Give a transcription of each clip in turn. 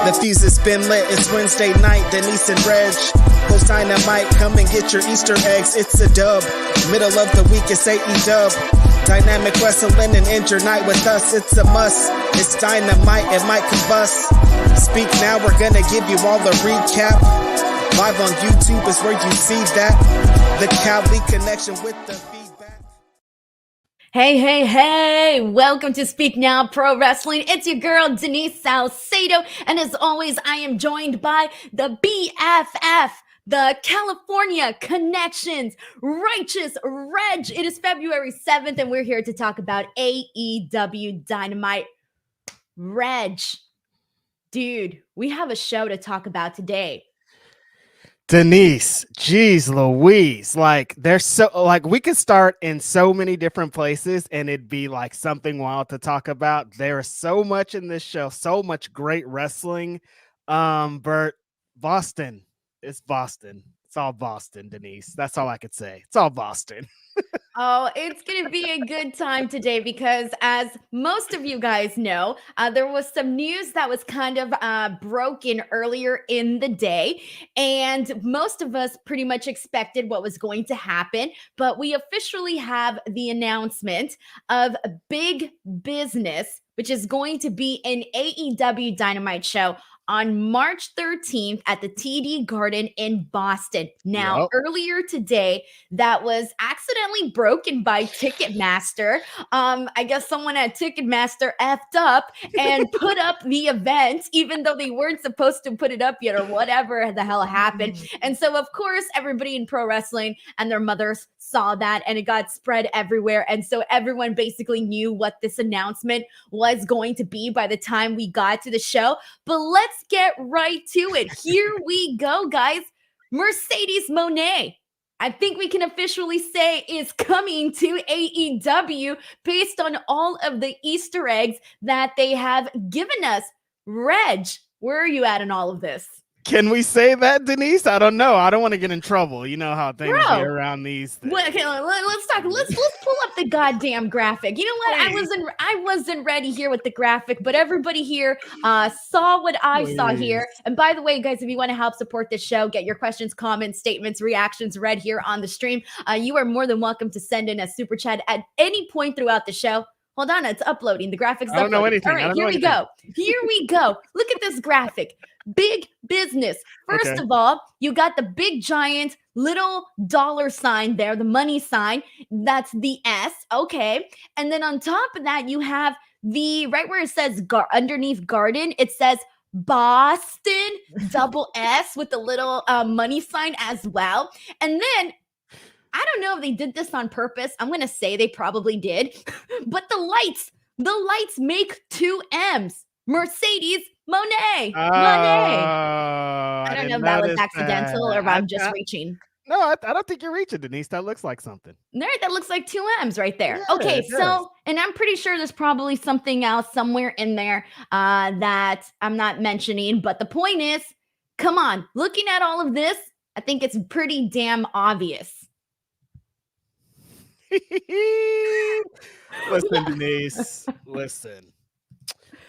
The fuse has been lit, it's Wednesday night, Denise and Reg. Post Dynamite, come and get your Easter eggs, it's a dub. Middle of the week, it's AEW. Dynamic wrestling and end your night with us, it's a must. It's Dynamite, it might combust. Speak now, we're gonna give you all the recap. Live on YouTube is where you see that. The Cali connection with the feedback. Hey, welcome to Speak Now Pro Wrestling. It's your girl, Denise Salcedo. And as always, I am joined by the BFF, the California Connections, Righteous Reg. It is February 7th, and we're here to talk about AEW Dynamite. Reg, dude, we have a show to talk about today. Denise, geez Louise, like there's so like we could start in so many different places and it'd be like something wild to talk about. There is so much in this show, so much great wrestling. But Boston, it's Boston. It's all Boston, Denise. That's all I could say. It's all Boston. Oh, it's going to be a good time today because as most of you guys know, there was some news that was kind of broken earlier in the day. And most of us pretty much expected what was going to happen. But we officially have the announcement of Big Business, which is going to be an AEW Dynamite show on March 13th at the TD Garden in Boston. Now, earlier today, that was accidentally broken by Ticketmaster. I guess someone at Ticketmaster effed up and put up the event, even though they weren't supposed to put it up yet or whatever the hell happened. And so, of course, everybody in pro wrestling and their mothers saw that and it got spread everywhere. And so everyone basically knew what this announcement was going to be by the time we got to the show. But let's get right to it. Here we go, guys. Mercedes Moné, I think we can officially say, is coming to AEW based on all of the Easter eggs that they have given us. Reg, where are you at in all of this? Can we say that, Denise? I don't know. I don't want to get in trouble. You know how things be around these things. Well, okay, let's talk. Let's pull up the goddamn graphic. You know what? I wasn't ready here with the graphic, but everybody here saw what I saw here. And by the way, guys, if you want to help support this show, get your questions, comments, statements, reactions read here on the stream. You are more than welcome to send in a super chat at any point throughout the show. Hold on, it's uploading. The graphics. I don't know anything. All right, here we go. Here we go. Look at this graphic. Big Business. First of all, you got the big giant little dollar sign there, the money sign. That's the S. Okay. And then on top of that, you have the right where it says underneath garden, it says Boston, double S with the little money sign as well. And then I don't know if they did this on purpose. I'm going to say they probably did. But the lights make two M's. Mercedes Moné. I don't know if that was accidental or if I'm just reaching. No, I don't think you're reaching, Denise. That looks like something. All right, that looks like two M's right there. Yeah, okay, so, and I'm pretty sure there's probably something else somewhere in there that I'm not mentioning. But the point is, come on, looking at all of this, I think it's pretty damn obvious. Listen, Denise, listen.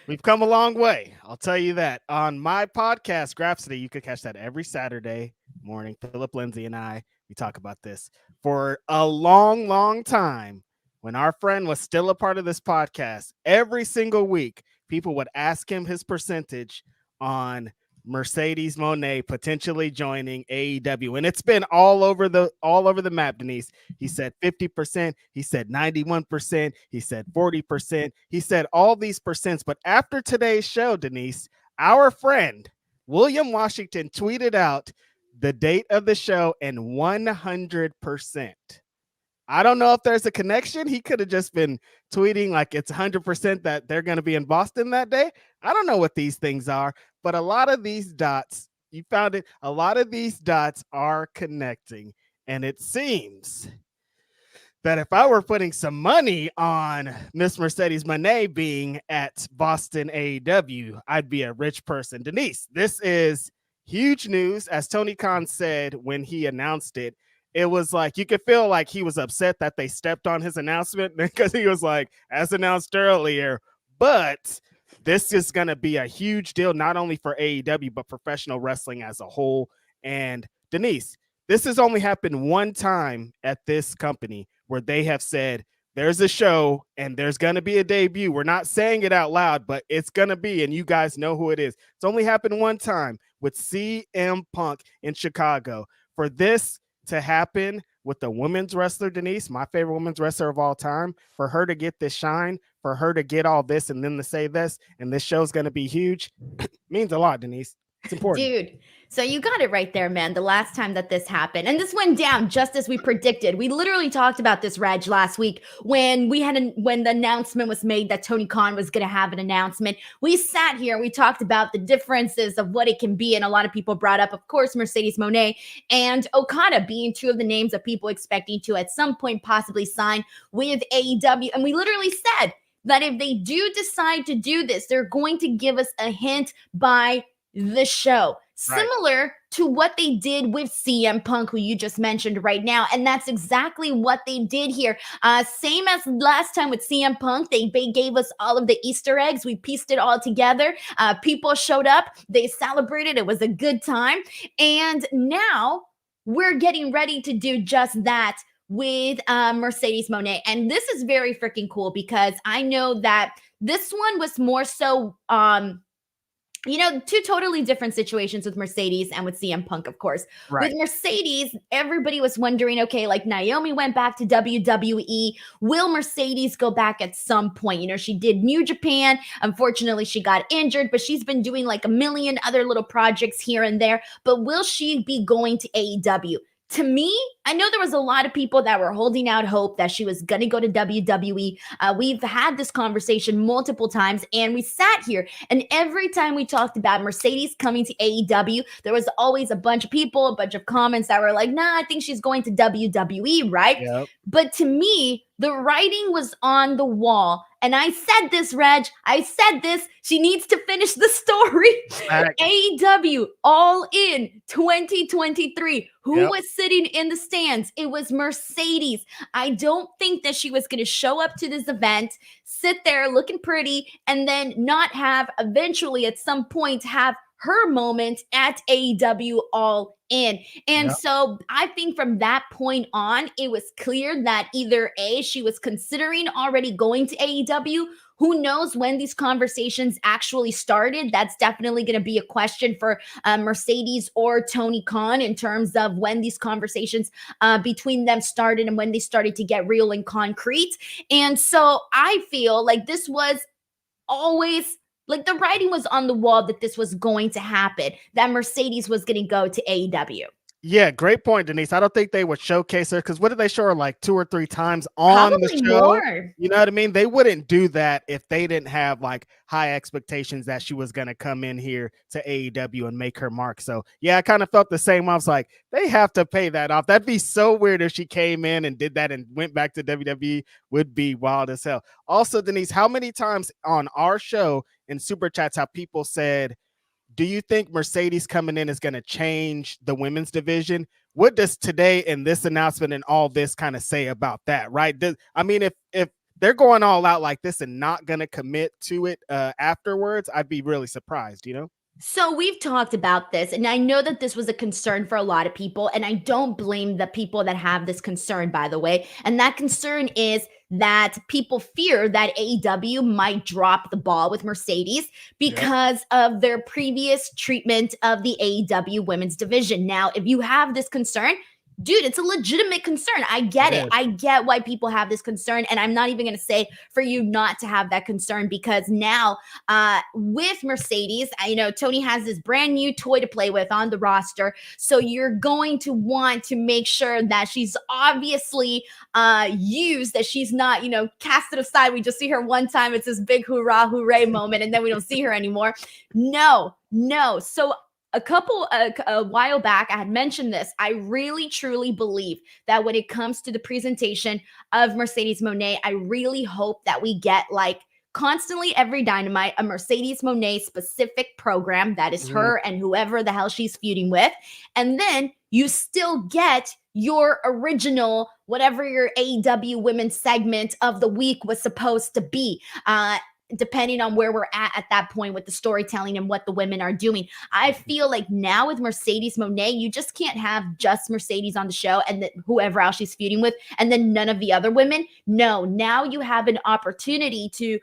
We've come a long way. I'll tell you that. On my podcast, Grapsity, you could catch that every Saturday morning. Philip Lindsay and I, we talk about this. For a long, long time, when our friend was still a part of this podcast, every single week, people would ask him his percentage on Mercedes Moné potentially joining AEW, and it's been all over the map, Denise. He said 50%, he said 91%, he said 40%, he said all these percents. But after today's show, Denise, our friend William Washington tweeted out the date of the show and 100%. I don't know if there's a connection. He could have just been tweeting like it's 100% that they're going to be in Boston that day. I don't know what these things are, but a lot of these dots, you found it, a lot of these dots are connecting. And it seems that if I were putting some money on Miss Mercedes Moné being at Boston AEW, I'd be a rich person. Denise, this is huge news. As Tony Khan said when he announced it, it was like you could feel like he was upset that they stepped on his announcement because he was like, as announced earlier. But this is going to be a huge deal, not only for AEW, but professional wrestling as a whole. And Denise, this has only happened one time at this company where they have said, there's a show and there's going to be a debut. We're not saying it out loud, but it's going to be, and you guys know who it is. It's only happened one time with CM Punk in Chicago. For this to happen with the women's wrestler, Denise, my favorite women's wrestler of all time, for her to get this shine, for her to get all this and then to say this, and this show's going to be huge, means a lot, Denise. It's important. Dude, so you got it right there, man. The last time that this happened, and this went down just as we predicted. We literally talked about this, Reg, last week when when the announcement was made that Tony Khan was going to have an announcement. We sat here and we talked about the differences of what it can be, and a lot of people brought up, of course, Mercedes Moné and Okada being two of the names of people expecting to at some point possibly sign with AEW. And we literally said that if they do decide to do this, they're going to give us a hint by the show, similar to what they did with CM Punk, who you just mentioned right now. And that's exactly what they did here. Same as last time with CM Punk, they gave us all of the Easter eggs. We pieced it all together. People showed up. They celebrated. It was a good time. And now we're getting ready to do just that with Mercedes Moné. And this is very freaking cool because I know that this one was more so two totally different situations with Mercedes and with CM Punk, of course. With Mercedes, everybody was wondering, okay, like Naomi went back to WWE. Will Mercedes go back at some point? She did New Japan. Unfortunately, she got injured, but she's been doing like a million other little projects here and there. But will she be going to AEW? To me, I know there was a lot of people that were holding out hope that she was going to go to WWE. We've had this conversation multiple times, and we sat here, and every time we talked about Mercedes coming to AEW, there was always a bunch of people, a bunch of comments that were like, nah, I think she's going to WWE, right? Yep. But to me, the writing was on the wall. And I said this, Reg. I said this. She needs to finish the story. AEW All In 2023. Who was sitting in the stands? It was Mercedes. I don't think that she was going to show up to this event, sit there looking pretty, and then not have eventually at some point have her moment at AEW All In. And so I think from that point on, it was clear that either A, she was considering already going to AEW. Who knows when these conversations actually started? That's definitely going to be a question for Mercedes or Tony Khan in terms of when these conversations between them started and when they started to get real and concrete. And so I feel like this was always like the writing was on the wall that this was going to happen, that Mercedes was going to go to AEW. Yeah, great point, Denise. I don't think they would showcase her because what did they show her like 2 or 3 times on Probably the show? More. You know what I mean? They wouldn't do that if they didn't have like high expectations that she was going to come in here to AEW and make her mark. So yeah, I kind of felt the same. I was like, they have to pay that off. That'd be so weird if she came in and did that and went back to WWE. Would be wild as hell. Also, Denise, how many times on our show in Super Chats have people said, do you think Mercedes coming in is going to change the women's division? What does today and this announcement and all this kind of say about that, right? I mean, if they're going all out like this and not going to commit to it afterwards, I'd be really surprised, So we've talked about this, and I know that this was a concern for a lot of people, and I don't blame the people that have this concern, by the way. And that concern is that people fear that AEW might drop the ball with Mercedes because of their previous treatment of the AEW women's division. Now, if you have this concern, dude, it's a legitimate concern. I get it. I get why people have this concern. And I'm not even going to say for you not to have that concern because now with Mercedes, Tony has this brand new toy to play with on the roster. So you're going to want to make sure that she's obviously used, that she's not, casted aside. We just see her one time. It's this big hoorah, hooray moment. And then we don't see her anymore. No. So a while back, I had mentioned this. I really, truly believe that when it comes to the presentation of Mercedes Moné, I really hope that we get like constantly every Dynamite, a Mercedes Moné specific program that is her and whoever the hell she's feuding with. And then you still get your original, whatever your AEW women's segment of the week was supposed to be. depending on where we're at that point with the storytelling and what the women are doing. I feel like now with Mercedes Moné, you just can't have just Mercedes on the show and then whoever else she's feuding with, and then none of the other women. No, now you have an opportunity to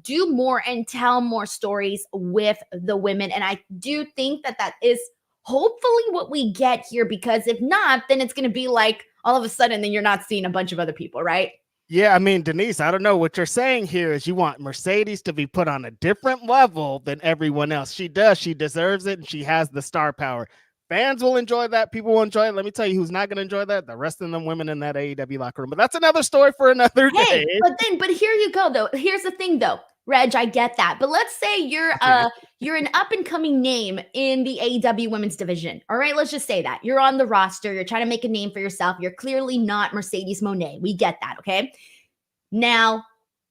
do more and tell more stories with the women. And I do think that is hopefully what we get here, because if not, then it's going to be like all of a sudden, then you're not seeing a bunch of other people, right? Yeah, I mean, Denise, I don't know what you're saying here is you want Mercedes to be put on a different level than everyone else. She does. She deserves it, and she has the star power. Fans will enjoy that. People will enjoy it. Let me tell you who's not going to enjoy that. The rest of them women in that AEW locker room. But that's another story for another day. But here you go, though. Here's the thing, though. Reg, I get that. But let's say you're an up-and-coming name in the AEW women's division. All right, let's just say that. You're on the roster. You're trying to make a name for yourself. You're clearly not Mercedes Moné. We get that, okay? Now,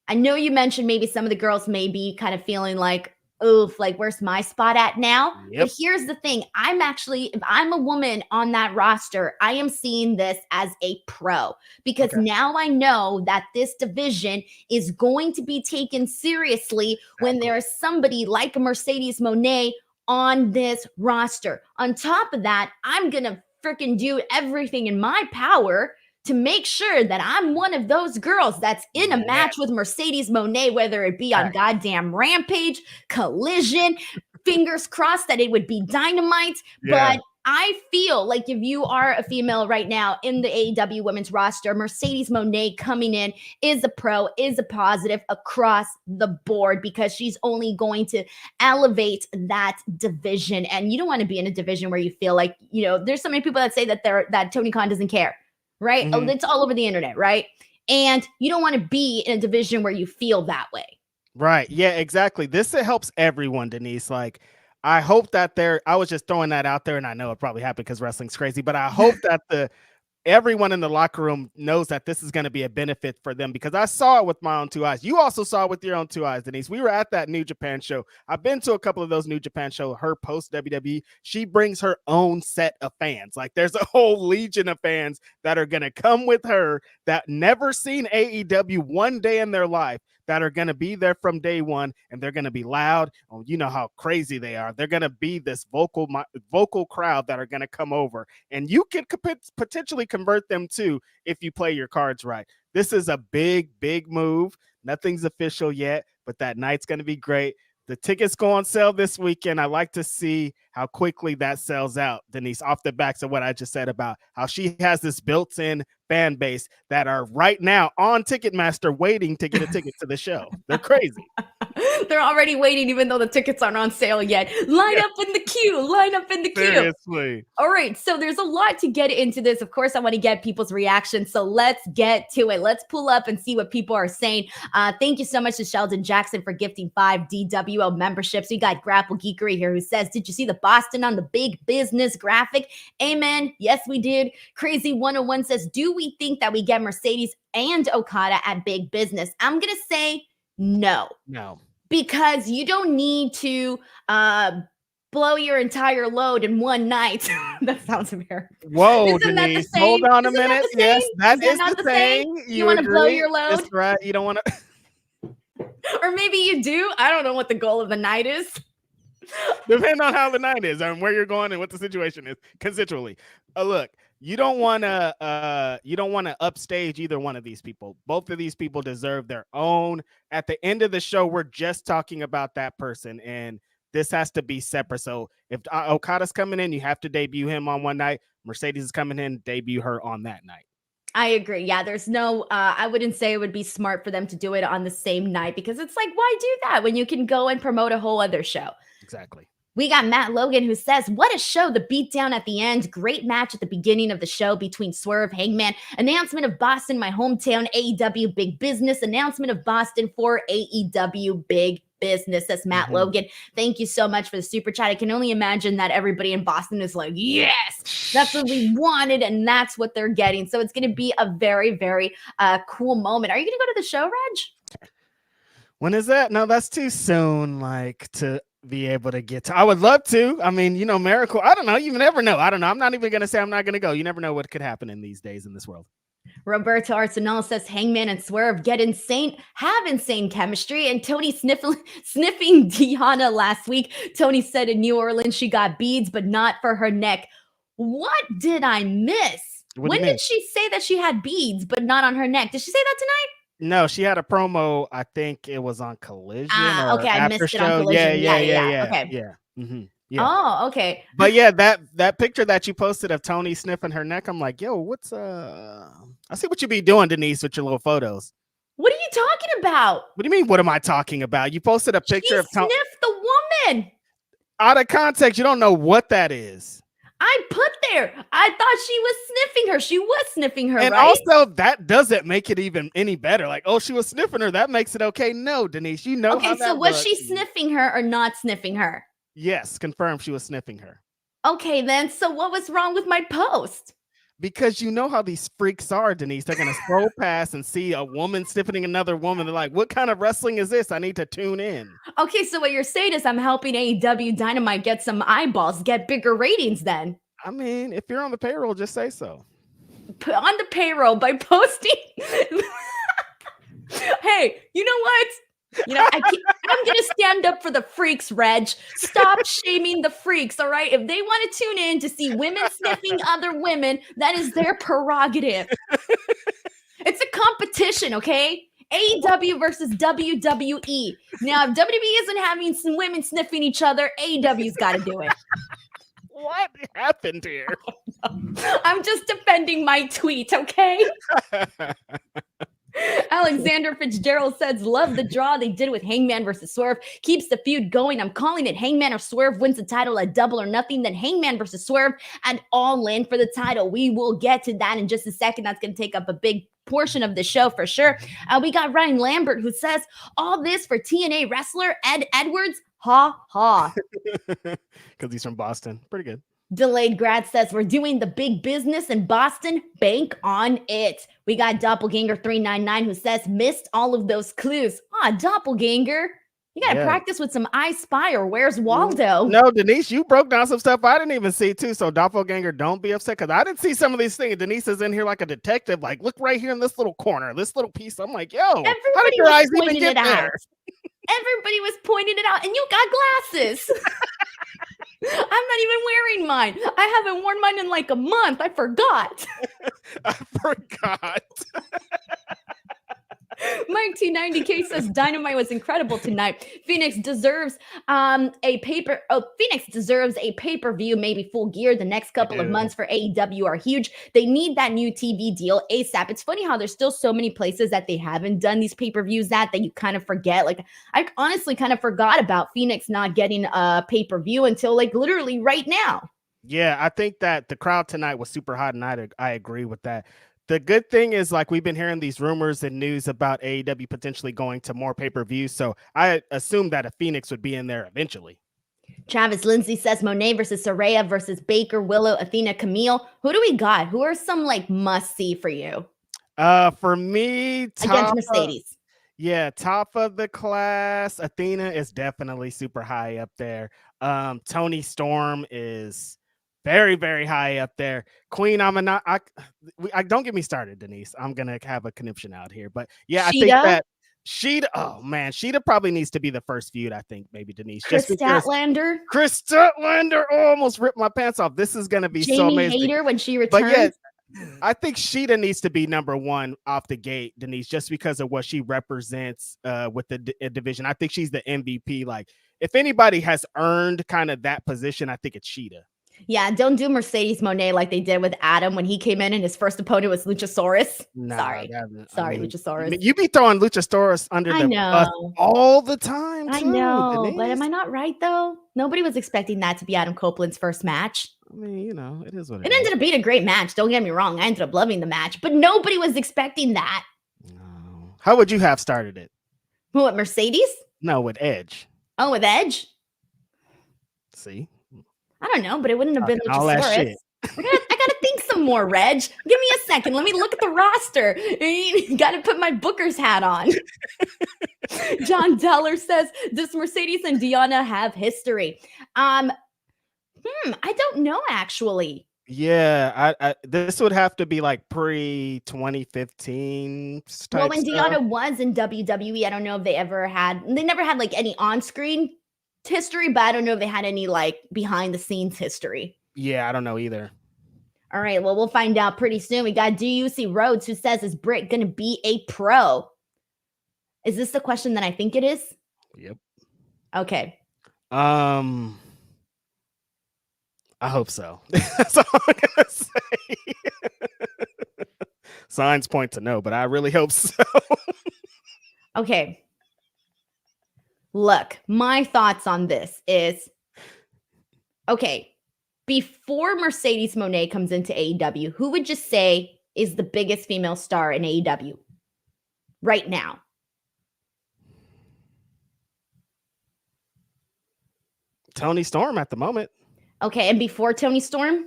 I know you mentioned maybe some of the girls may be kind of feeling like, oof, like where's my spot at now? Yep. But here's the thing. If I'm a woman on that roster, I am seeing this as a pro, because now I know that this division is going to be taken seriously when there is somebody like a Mercedes Moné on this roster. On top of that, I'm going to freaking do everything in my power to make sure that I'm one of those girls that's in a match with Mercedes Moné, whether it be on goddamn Rampage, Collision, fingers crossed that it would be Dynamite. But I feel like if you are a female right now in the AEW women's roster, Mercedes Moné coming in is a pro, is a positive across the board, because she's only going to elevate that division. And you don't want to be in a division where you feel like, there's so many people that say that Tony Khan doesn't care. Right? Mm-hmm. It's all over the internet, right? And you don't want to be in a division where you feel that way. Right. Yeah, exactly. This helps everyone, Denise. Like, I hope that I was just throwing that out there, and I know it probably happened because wrestling's crazy, but I hope that everyone in the locker room knows that this is going to be a benefit for them, because I saw it with my own two eyes. You also saw it with your own two eyes, Denise. We were at that New Japan show. I've been to a couple of those New Japan shows. Her post WWE, she brings her own set of fans. Like, there's a whole legion of fans that are going to come with her that never seen AEW one day in their life, that are going to be there from day one, and they're going to be loud. Oh, you know how crazy they are. They're going to be this vocal crowd that are going to come over, and you could potentially convert them too if you play your cards right. This is a big move. Nothing's official yet, but that night's going to be great. The tickets go on sale this weekend. I like to see how quickly that sells out, Denise, off the backs of what I just said about how she has this built-in fan base that are right now on Ticketmaster waiting to get a ticket to the show. They're crazy. They're already waiting, even though the tickets aren't on sale yet. Line up in the queue. Seriously. All right, so there's a lot to get into this. Of course, I want to get people's reactions, so let's get to it. Let's pull up and see what people are saying. Thank you so much to Sheldon Jackson for gifting 5 DWO memberships. We got Grapple Geekery here who says, did you see the Boston on the Big Business graphic? Amen. Yes, we did. Crazy 101 says, do we think that we get Mercedes and Okada at Big Business? I'm going to say no. Because you don't need to blow your entire load in one night. That sounds weird. Whoa, Denise, hold on a minute. Yes, that is the thing. You want to blow your load? That's right. You don't want to. Or maybe you do. I don't know what the goal of the night is. Depending on how the night is and where you're going and what the situation is consensually. Look, you don't want to upstage either one of these people. Both of these people deserve their own. At the end of the show, we're just talking about that person, and this has to be separate. So if Okada's coming in, you have to debut him on one night. Mercedes is coming in, debut her on that night. I agree. Yeah, there's no, I wouldn't say it would be smart for them to do it on the same night, because it's like, why do that when you can go and promote a whole other show? Exactly. We got Matt Logan who says, what a show. The beatdown at the end. Great match at the beginning of the show between Swerve, Hangman. Announcement of Boston, my hometown, AEW Big Business. Announcement of Boston for AEW Big Business. That's Matt Logan. Thank you so much for the super chat. I can only imagine that everybody in Boston is like, yes, that's what we wanted, and that's what they're getting. So it's going to be a very, very cool moment. Are you going to go to the show, Reg? When is that? No, that's too soon, like, to be able to get to. I would love to. I mean, Miracle. I don't know. You never know. I don't know. I'm not even going to say I'm not going to go. You never know what could happen in these days in this world. Roberto Arsenal says Hangman and Swerve have insane chemistry. And Toni sniffing Deanna last week. Toni said in New Orleans she got beads, but not for her neck. What did I miss? When did she say that she had beads, but not on her neck? Did she say that tonight? No, she had a promo. I think it was on Collision. Okay, I missed it on Collision. Yeah. Okay. Yeah. Mm-hmm. Yeah. Oh, okay. But yeah, that picture that you posted of Toni sniffing her neck, I'm like, yo, what's I see what you be doing, Denise, with your little photos. What are you talking about? What do you mean? What am I talking about? You posted a picture of Toni. Sniffed the woman. Out of context, you don't know what that is. I put there. I thought she was sniffing her. She was sniffing her, and right? Also, that doesn't make it even any better. Like, oh, she was sniffing her. That makes it okay. No, Denise, you know. Okay, so was she sniffing her or not sniffing her? Yes, confirmed she was sniffing her. Okay, then. So what was wrong with my post? Because you know how these freaks are, Denise. They're going to scroll past and see a woman sniffing another woman. They're like, what kind of wrestling is this? I need to tune in. Okay, so what you're saying is I'm helping AEW Dynamite get some eyeballs, get bigger ratings then. I mean, if you're on the payroll, just say so. Put on the payroll by posting. Hey, you know what? You know, I'm going to stand up for the freaks, Reg. Stop shaming the freaks, all right? If they want to tune in to see women sniffing other women, that is their prerogative. It's a competition, okay? AEW versus WWE. Now, if WWE isn't having some women sniffing each other, AEW's got to do it. What happened here? I'm just defending my tweet, okay? Alexander Fitzgerald says, love the draw they did with Hangman versus Swerve. Keeps the feud going. I'm calling it Hangman or Swerve wins the title at Double or Nothing. Then Hangman versus Swerve and Allin for the title. We will get to that in just a second. That's going to take up a big portion of the show for sure. We got Ryan Lambert who says, all this for TNA wrestler Ed Edwards. Ha ha. Because he's from Boston. Pretty good. Delayed Grad says, we're doing the big business in Boston. Bank on it. We got Doppelganger 399 who says, missed all of those clues. Doppelganger. You got to practice with some I Spy or Where's Waldo? No, Denise, you broke down some stuff I didn't even see too. So Doppelganger, don't be upset because I didn't see some of these things. Denise is in here like a detective. Like, look right here in this little corner, this little piece. I'm like, yo, everybody how did your eyes even get there? Everybody was pointing it out, and you got glasses. I'm not even wearing mine. I haven't worn mine in like a month. I forgot. Mike T90K says Dynamite was incredible tonight. Phoenix deserves a pay-per-view, maybe Full Gear. The next couple of months for AEW are huge. They need that new TV deal ASAP. It's funny how there's still so many places that they haven't done these pay-per-views that you kind of forget. Like, I honestly kind of forgot about Phoenix not getting a pay-per-view until like literally right now. Yeah, I think that the crowd tonight was super hot, and I agree with that. The good thing is, like, we've been hearing these rumors and news about AEW potentially going to more pay-per-views. So I assume that a Phoenix would be in there eventually. Travis Lindsay says Moné versus Saraya versus Baker, Willow, Athena, Camille. Who do we got? Who are some like must-see for you? For me, against Mercedes. Top of the class. Athena is definitely super high up there. Toni Storm is very, very high up there. Queen Amina, I don't get me started, Denise. I'm gonna have a conniption out here, but yeah, Sheeta? I think that Sheeta. Oh man, Sheeta probably needs to be the first feud. I think maybe Denise. Chris Statlander. Chris Statlander almost ripped my pants off. This is gonna be Jamie so amazing. Hayter when she returns. But yeah, I think Sheeta needs to be number one off the gate, Denise, just because of what she represents with the division. I think she's the MVP. Like, if anybody has earned kind of that position, I think it's Sheeta. Yeah, don't do Mercedes Moné like they did with Adam when he came in and his first opponent was Luchasaurus. Sorry, Luchasaurus. You be throwing Luchasaurus under the bus all the time. I know, Denise. But am I not right though? Nobody was expecting that to be Adam Copeland's first match. I mean, it is what it ended up being a great match. Don't get me wrong. I ended up loving the match, but nobody was expecting that. No. How would you have started it? What, Mercedes? No, with Edge. Oh, with Edge? See? I don't know, but it wouldn't have been all that shit. I gotta think some more, Reg. Give me a second. Let me look at the roster. You gotta put my Booker's hat on. John Deller says, does Mercedes and Deanna have history? I don't know, actually. Yeah, I this would have to be like pre 2015 type Well, when stuff. Deanna was in WWE, I don't know if they never had like any on-screen history, but I don't know if they had any like behind the scenes history. Yeah, I don't know either. All right, well, we'll find out pretty soon. We got DUC Rhodes who says, is Britt going to be a pro? Is this the question that I think it is? Yep. Okay. I hope so. That's all I'm gonna say. Signs point to no, but I really hope so. Okay. Look, my thoughts on this is, okay, before Mercedes Moné comes into AEW, who would you say is the biggest female star in AEW right now? Toni Storm at the moment. Okay, and before Toni Storm,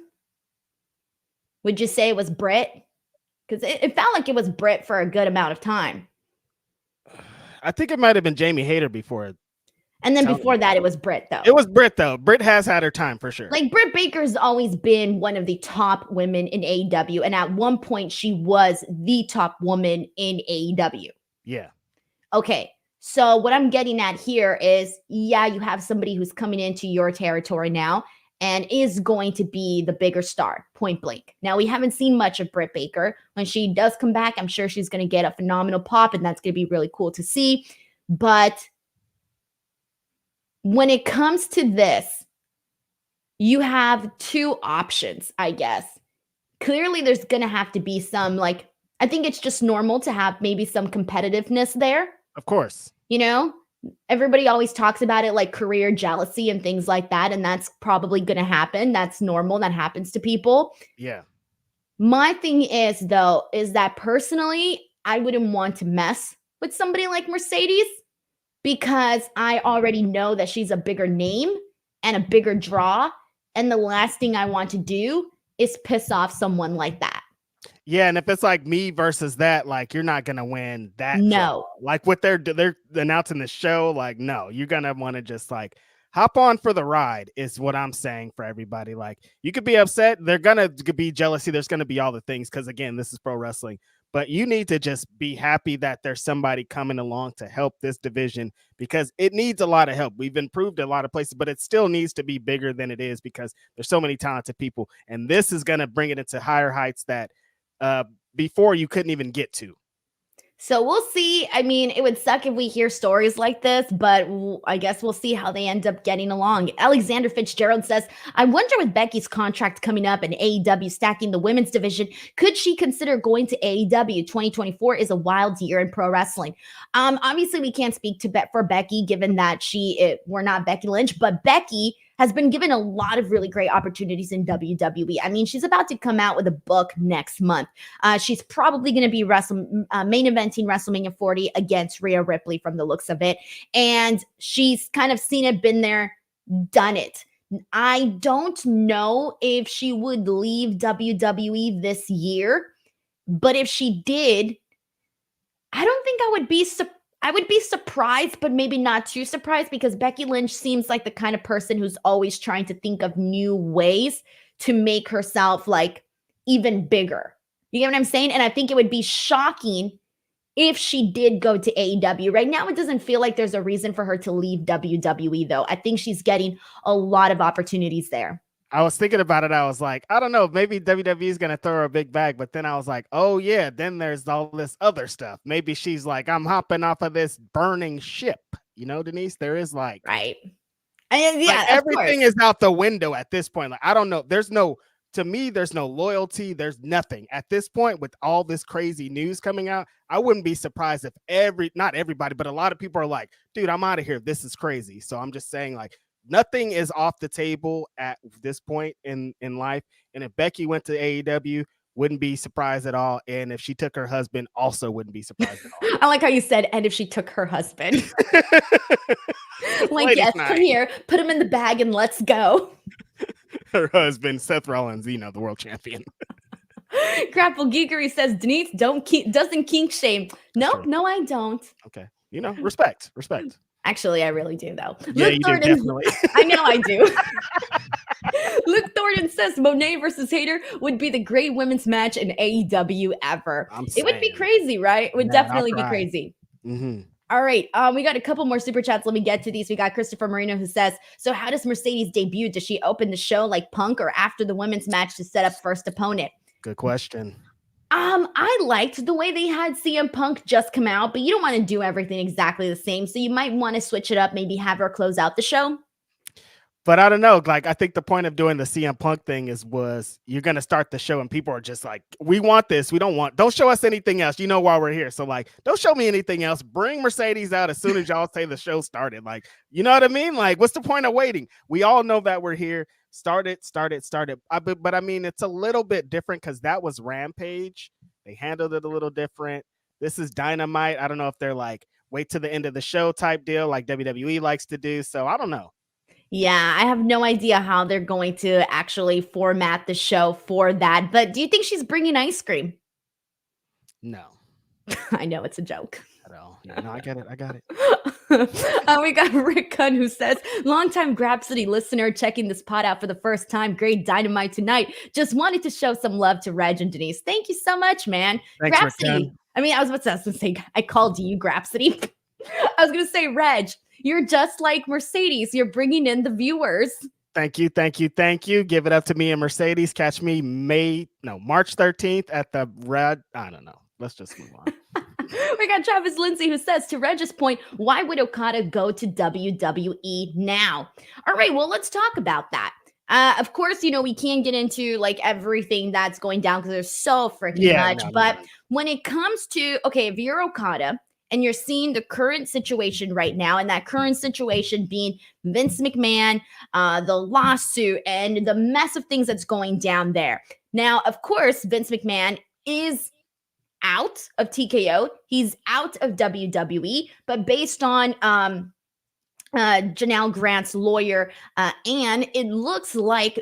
would you say it was Britt? Because it felt like it was Britt for a good amount of time. I think it might have been Jamie Hayter before. And then before that, it was Britt, though. It was Britt, though. Britt has had her time for sure. Like, Britt Baker's always been one of the top women in AEW. And at one point, she was the top woman in AEW. Yeah. Okay. So what I'm getting at here is, yeah, you have somebody who's coming into your territory now and is going to be the bigger star, point blank. Now, we haven't seen much of Britt Baker. When she does come back, I'm sure she's going to get a phenomenal pop, and that's going to be really cool to see. But when it comes to this, you have two options, I guess. Clearly, there's going to have to be some, like, I think it's just normal to have maybe some competitiveness there. Of course. You know, everybody always talks about it like career jealousy and things like that. And that's probably going to happen. That's normal. That happens to people. Yeah. My thing is, though, is that personally, I wouldn't want to mess with somebody like Mercedes because I already know that she's a bigger name and a bigger draw. And the last thing I want to do is piss off someone like that. Yeah, and if it's like me versus that, like you're not gonna win that. No, draw. Like what they're announcing the show, like no, you're gonna want to just like hop on for the ride. Is what I'm saying for everybody. Like you could be upset, they're gonna be jealousy. There's gonna be all the things because again, this is pro wrestling. But you need to just be happy that there's somebody coming along to help this division because it needs a lot of help. We've improved a lot of places, but it still needs to be bigger than it is because there's so many talented people, and this is gonna bring it into higher heights that. Before you couldn't even get to. So we'll see. I mean, it would suck if we hear stories like this, but I guess we'll see how they end up getting along. Alexander Fitzgerald says, I wonder with Becky's contract coming up and AEW stacking the women's division, could she consider going to AEW? 2024 is a wild year in pro wrestling. Obviously, we can't speak for Becky, given that we're not Becky Lynch, but Becky has been given a lot of really great opportunities in WWE. I mean, she's about to come out with a book next month. She's probably going to be main eventing WrestleMania 40 against Rhea Ripley from the looks of it. And she's kind of seen it, been there, done it. I don't know if she would leave WWE this year, but if she did, I don't think I would be surprised, but maybe not too surprised because Becky Lynch seems like the kind of person who's always trying to think of new ways to make herself like even bigger. You get what I'm saying? And I think it would be shocking if she did go to AEW. Right now, it doesn't feel like there's a reason for her to leave WWE, though. I think she's getting a lot of opportunities there. I was thinking about it. I was like, I don't know, maybe WWE is going to throw her a big bag. But then I was like, oh, yeah, then there's all this other stuff. Maybe she's like, I'm hopping off of this burning ship. You know, Denise, there is like. Right. And yeah, like everything is out the window at this point. Like, I don't know. To me, there's no loyalty. There's nothing at this point with all this crazy news coming out. I wouldn't be surprised if not everybody, but a lot of people are like, dude, I'm out of here. This is crazy. So I'm just saying like, nothing is off the table at this point in life. And if Becky went to AEW, wouldn't be surprised at all. And if she took her husband, also wouldn't be surprised at all. I like how you said, and if she took her husband. Like, yes, come here, put him in the bag and let's go. Her husband, Seth Rollins, the world champion. Grapple Geekery says, Denise doesn't kink shame. No, I don't. Okay. Respect. Actually, I really do, though. Yeah, you do, definitely. I know I do. Luke Thornton says Moné versus Hater would be the great women's match in AEW ever. It would be crazy, right? It would definitely be crazy. Mm-hmm. All right. We got a couple more super chats. Let me get to these. We got Christopher Marino who says, so how does Mercedes debut? Does she open the show like Punk or after the women's match to set up first opponent? Good question. I liked the way they had CM Punk just come out, but you don't want to do everything exactly the same. So you might want to switch it up, maybe have her close out the show. But I don't know. Like, I think the point of doing the CM Punk thing was you're going to start the show and people are just like, we want this. We don't show us anything else. You know why we're here. So like, don't show me anything else. Bring Mercedes out as soon as y'all say the show started. Like, you know what I mean? Like, what's the point of waiting? We all know that we're here. Start it. But I mean, it's a little bit different because that was Rampage. They handled it a little different. This is Dynamite. I don't know if they're like, wait to the end of the show type deal like WWE likes to do. So I don't know. Yeah, I have no idea how they're going to actually format the show for that. But do you think she's bringing ice cream? No. I know it's a joke. At all. Yeah, no, I get it. We got Rick Gunn who says, longtime Grapsody listener checking this pod out for the first time. Great Dynamite tonight. Just wanted to show some love to Reg and Denise. Thank you so much, man. Thanks, Grapsody. I mean, I was about to say, I called you Grapsody. I was going to say, Reg, you're just like Mercedes. You're bringing in the viewers. Thank you. Give it up to me and Mercedes. Catch me March 13th at the Red. I don't know. Let's just move on. We got Travis Lindsay who says, to Reg's point, why would Okada go to WWE now? All right, well, let's talk about that. Of course, we can't get into like everything that's going down because there's so freaking much. But when it comes to, okay, if you're Okada and you're seeing the current situation right now, and that current situation being Vince McMahon, the lawsuit, and the mess of things that's going down there. Now, of course, Vince McMahon is out of TKO. He's out of WWE, but based on Janelle Grant's lawyer, and it looks like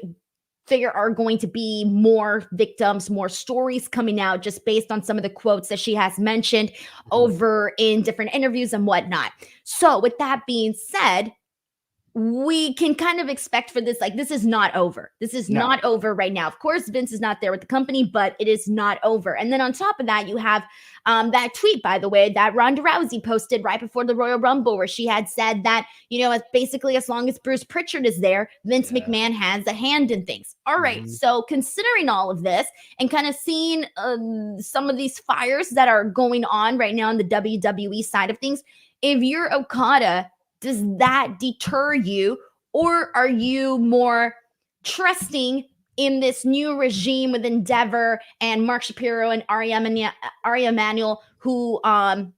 there are going to be more victims, more stories coming out just based on some of the quotes that she has mentioned over in different interviews and whatnot. So with that being said, we can kind of expect for this, like, this is not over. This is not over right now. Of course, Vince is not there with the company, but it is not over. And then on top of that, you have that tweet, by the way, that Ronda Rousey posted right before the Royal Rumble, where she had said that, basically as long as Bruce Pritchard is there, Vince McMahon has a hand in things. All right. So considering all of this and kind of seeing some of these fires that are going on right now on the WWE side of things, if you're Okada, does that deter you, or are you more trusting in this new regime with Endeavor and Mark Shapiro and Ari Emanuel, who are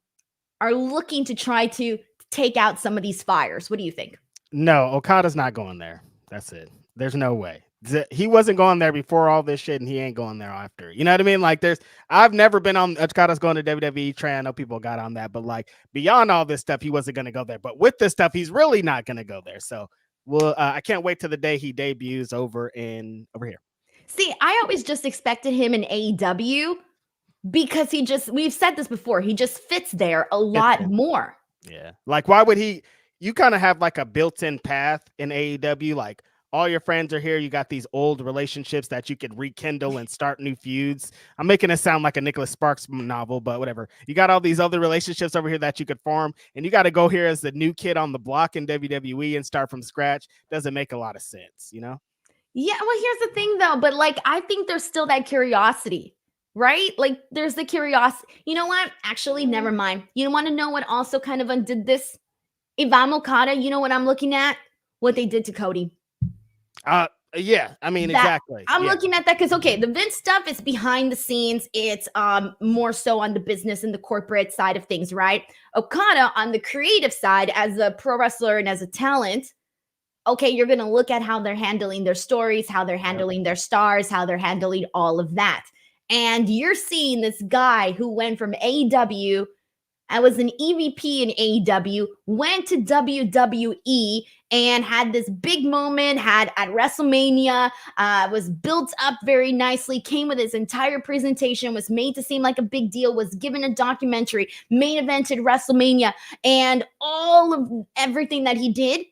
looking to try to take out some of these fires? What do you think? No, Okada's not going there. That's it. There's no way. He wasn't going there before all this shit, and he ain't going there after. You know what I mean? Like, I've never been on Okada's going to WWE train. I know people got on that, but like beyond all this stuff, he wasn't going to go there. But with this stuff, he's really not going to go there. So, I can't wait till the day he debuts over here. See, I always just expected him in AEW because we've said this before, he just fits there a lot more. Yeah. Like, why would he? You kind of have like a built-in path in AEW, like, all your friends are here. You got these old relationships that you could rekindle and start new feuds. I'm making it sound like a Nicholas Sparks novel, but whatever. You got all these other relationships over here that you could form, and you got to go here as the new kid on the block in WWE and start from scratch. Doesn't make a lot of sense, Yeah, well, here's the thing, though. But like, I think there's still that curiosity, right? Like, there's the curiosity. You know what? Actually, never mind. You want to know what also kind of undid this? If I'm Okada, you know what I'm looking at? What they did to Cody. Yeah, I mean, exactly. I'm looking at that because, okay, the Vince stuff is behind the scenes. It's more so on the business and the corporate side of things, right? Okada on the creative side, as a pro wrestler and as a talent, okay, you're going to look at how they're handling their stories, how they're handling their stars, how they're handling all of that. And you're seeing this guy who went from AEW, I was an EVP in AEW, went to WWE and had this big moment, had at WrestleMania, was built up very nicely, came with his entire presentation, was made to seem like a big deal, was given a documentary, main evented WrestleMania, and all of everything that he did.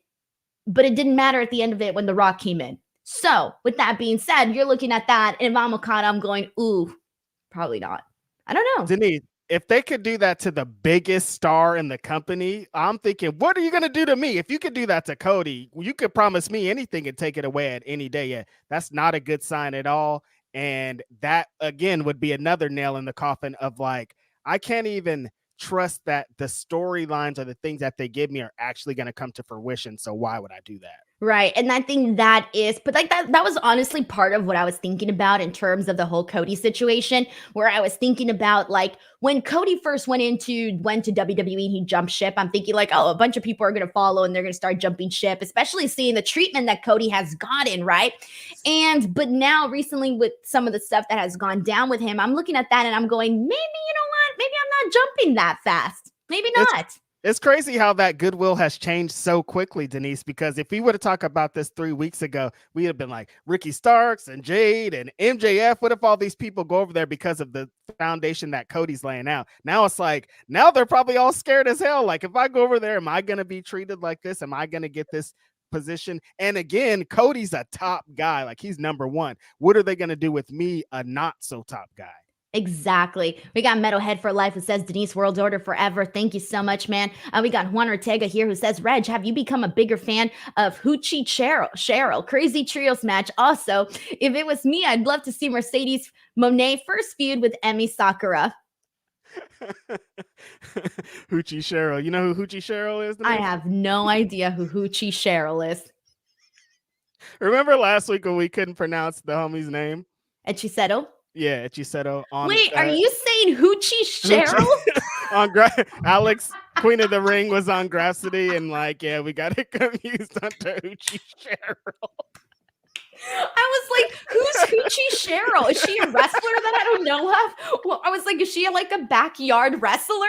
But it didn't matter at the end of it when The Rock came in. So with that being said, you're looking at that, and if I'm Okada, I'm going, ooh, probably not. I don't know. Denise, if they could do that to the biggest star in the company, I'm thinking, what are you going to do to me? If you could do that to Cody, you could promise me anything and take it away at any day. Yeah, that's not a good sign at all. And that, again, would be another nail in the coffin of like, I can't even trust that the storylines or the things that they give me are actually going to come to fruition. So why would I do that? Right. And I think that is, but like that was honestly part of what I was thinking about in terms of the whole Cody situation, where I was thinking about like when Cody first went to WWE, he jumped ship. I'm thinking like, oh, a bunch of people are going to follow and they're going to start jumping ship, especially seeing the treatment that Cody has gotten. Right. But now recently with some of the stuff that has gone down with him, I'm looking at that and I'm going, maybe, you know what? Maybe I'm not jumping that fast. Maybe not. It's crazy how that goodwill has changed so quickly, Denise, because if we would have talked about this 3 weeks ago, we'd have been like Ricky Starks and Jade and MJF. What if all these people go over there because of the foundation that Cody's laying out? Now it's like, now they're probably all scared as hell. Like, if I go over there, am I going to be treated like this? Am I going to get this position? And again, Cody's a top guy. Like, he's number one. What are they going to do with me, a not so top guy? Exactly. We got Metalhead for Life who says, Denise, World Order forever. Thank you so much, man. We got Juan Ortega here who says, Reg, have you become a bigger fan of Hechicero? Crazy Trios match. Also, if it was me, I'd love to see Mercedes Moné first feud with Emi Sakura. Hechicero. You know who Hechicero is? I have no idea who Hechicero is. Remember last week when we couldn't pronounce the homie's name? Hechicero? Yeah, Hechicero. Wait, are you saying Hechicero? On Alex, Queen of the Ring, was on Grapsody, and like, yeah, we got it confused under Hechicero. I was like, who's Hechicero? Is she a wrestler that I don't know of? Well, I was like, is she like a backyard wrestler?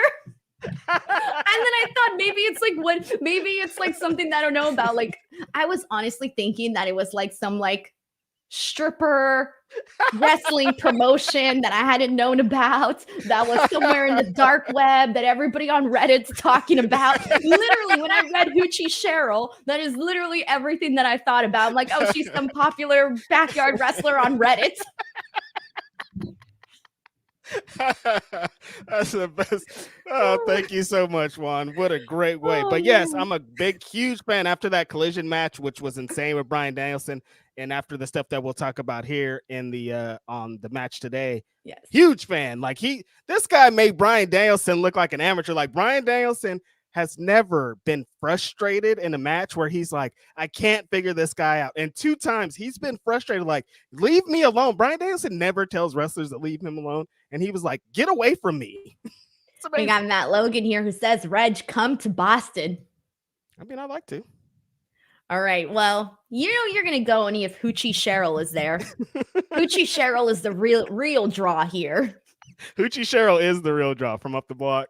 And then I thought maybe it's like something that I don't know about. Like, I was honestly thinking that it was like some like stripper wrestling promotion that I hadn't known about, that was somewhere in the dark web that everybody on Reddit's talking about. Literally, when I read Hechicero, that is literally everything that I thought about. I'm like, oh, she's some popular backyard wrestler on Reddit. That's the best. Oh, thank you so much, Juan. What a great way. But yes, I'm a huge fan after that Collision match, which was insane with Bryan Danielson, and after the stuff that we'll talk about here in the on the match today. Yes. Huge fan. Like, this guy made Bryan Danielson look like an amateur. Like, Bryan Danielson has never been frustrated in a match where he's like, I can't figure this guy out. And 2 times he's been frustrated, like, leave me alone. Bryan Danielson never tells wrestlers to leave him alone. And he was like, get away from me. We got Matt Logan here who says, Reg, come to Boston. I mean, I'd like to. All right. Well, you know you're going to go only if Hechicero is there. Hechicero is the real draw here. Hechicero is the real draw from up the block.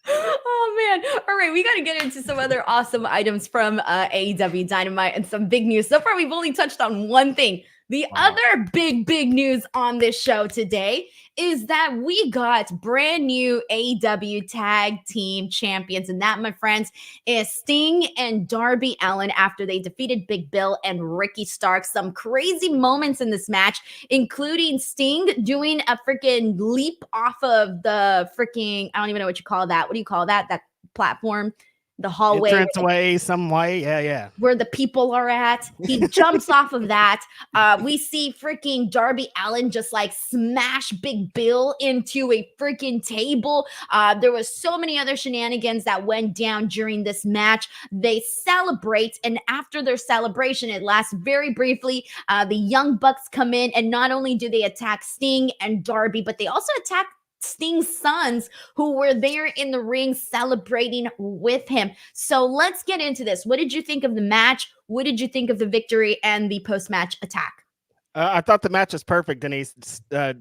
Oh, man. All right. We got to get into some other awesome items from AEW Dynamite and some big news. So far, we've only touched on one thing. The other big news on this show today is that we got brand new AEW Tag Team Champions. And that, my friends, is Sting and Darby Allin after they defeated Big Bill and Ricky Starks. Some crazy moments in this match, including Sting doing a freaking leap off of the freaking, I don't even know what you call that. What do you call that? That platform? The hallway, entranceway, some way, yeah, where the people are at. He jumps off of that. We see freaking Darby Allin just like smash Big Bill into a freaking table. There was so many other shenanigans that went down during this match. They celebrate, and after their celebration, it lasts very briefly. The Young Bucks come in, and not only do they attack Sting and Darby, but they also attack Sting's sons who were there in the ring celebrating with him. So let's get into this. What did you think of the match? What did you think of the victory and the post-match attack? I thought the match was perfect, Denise.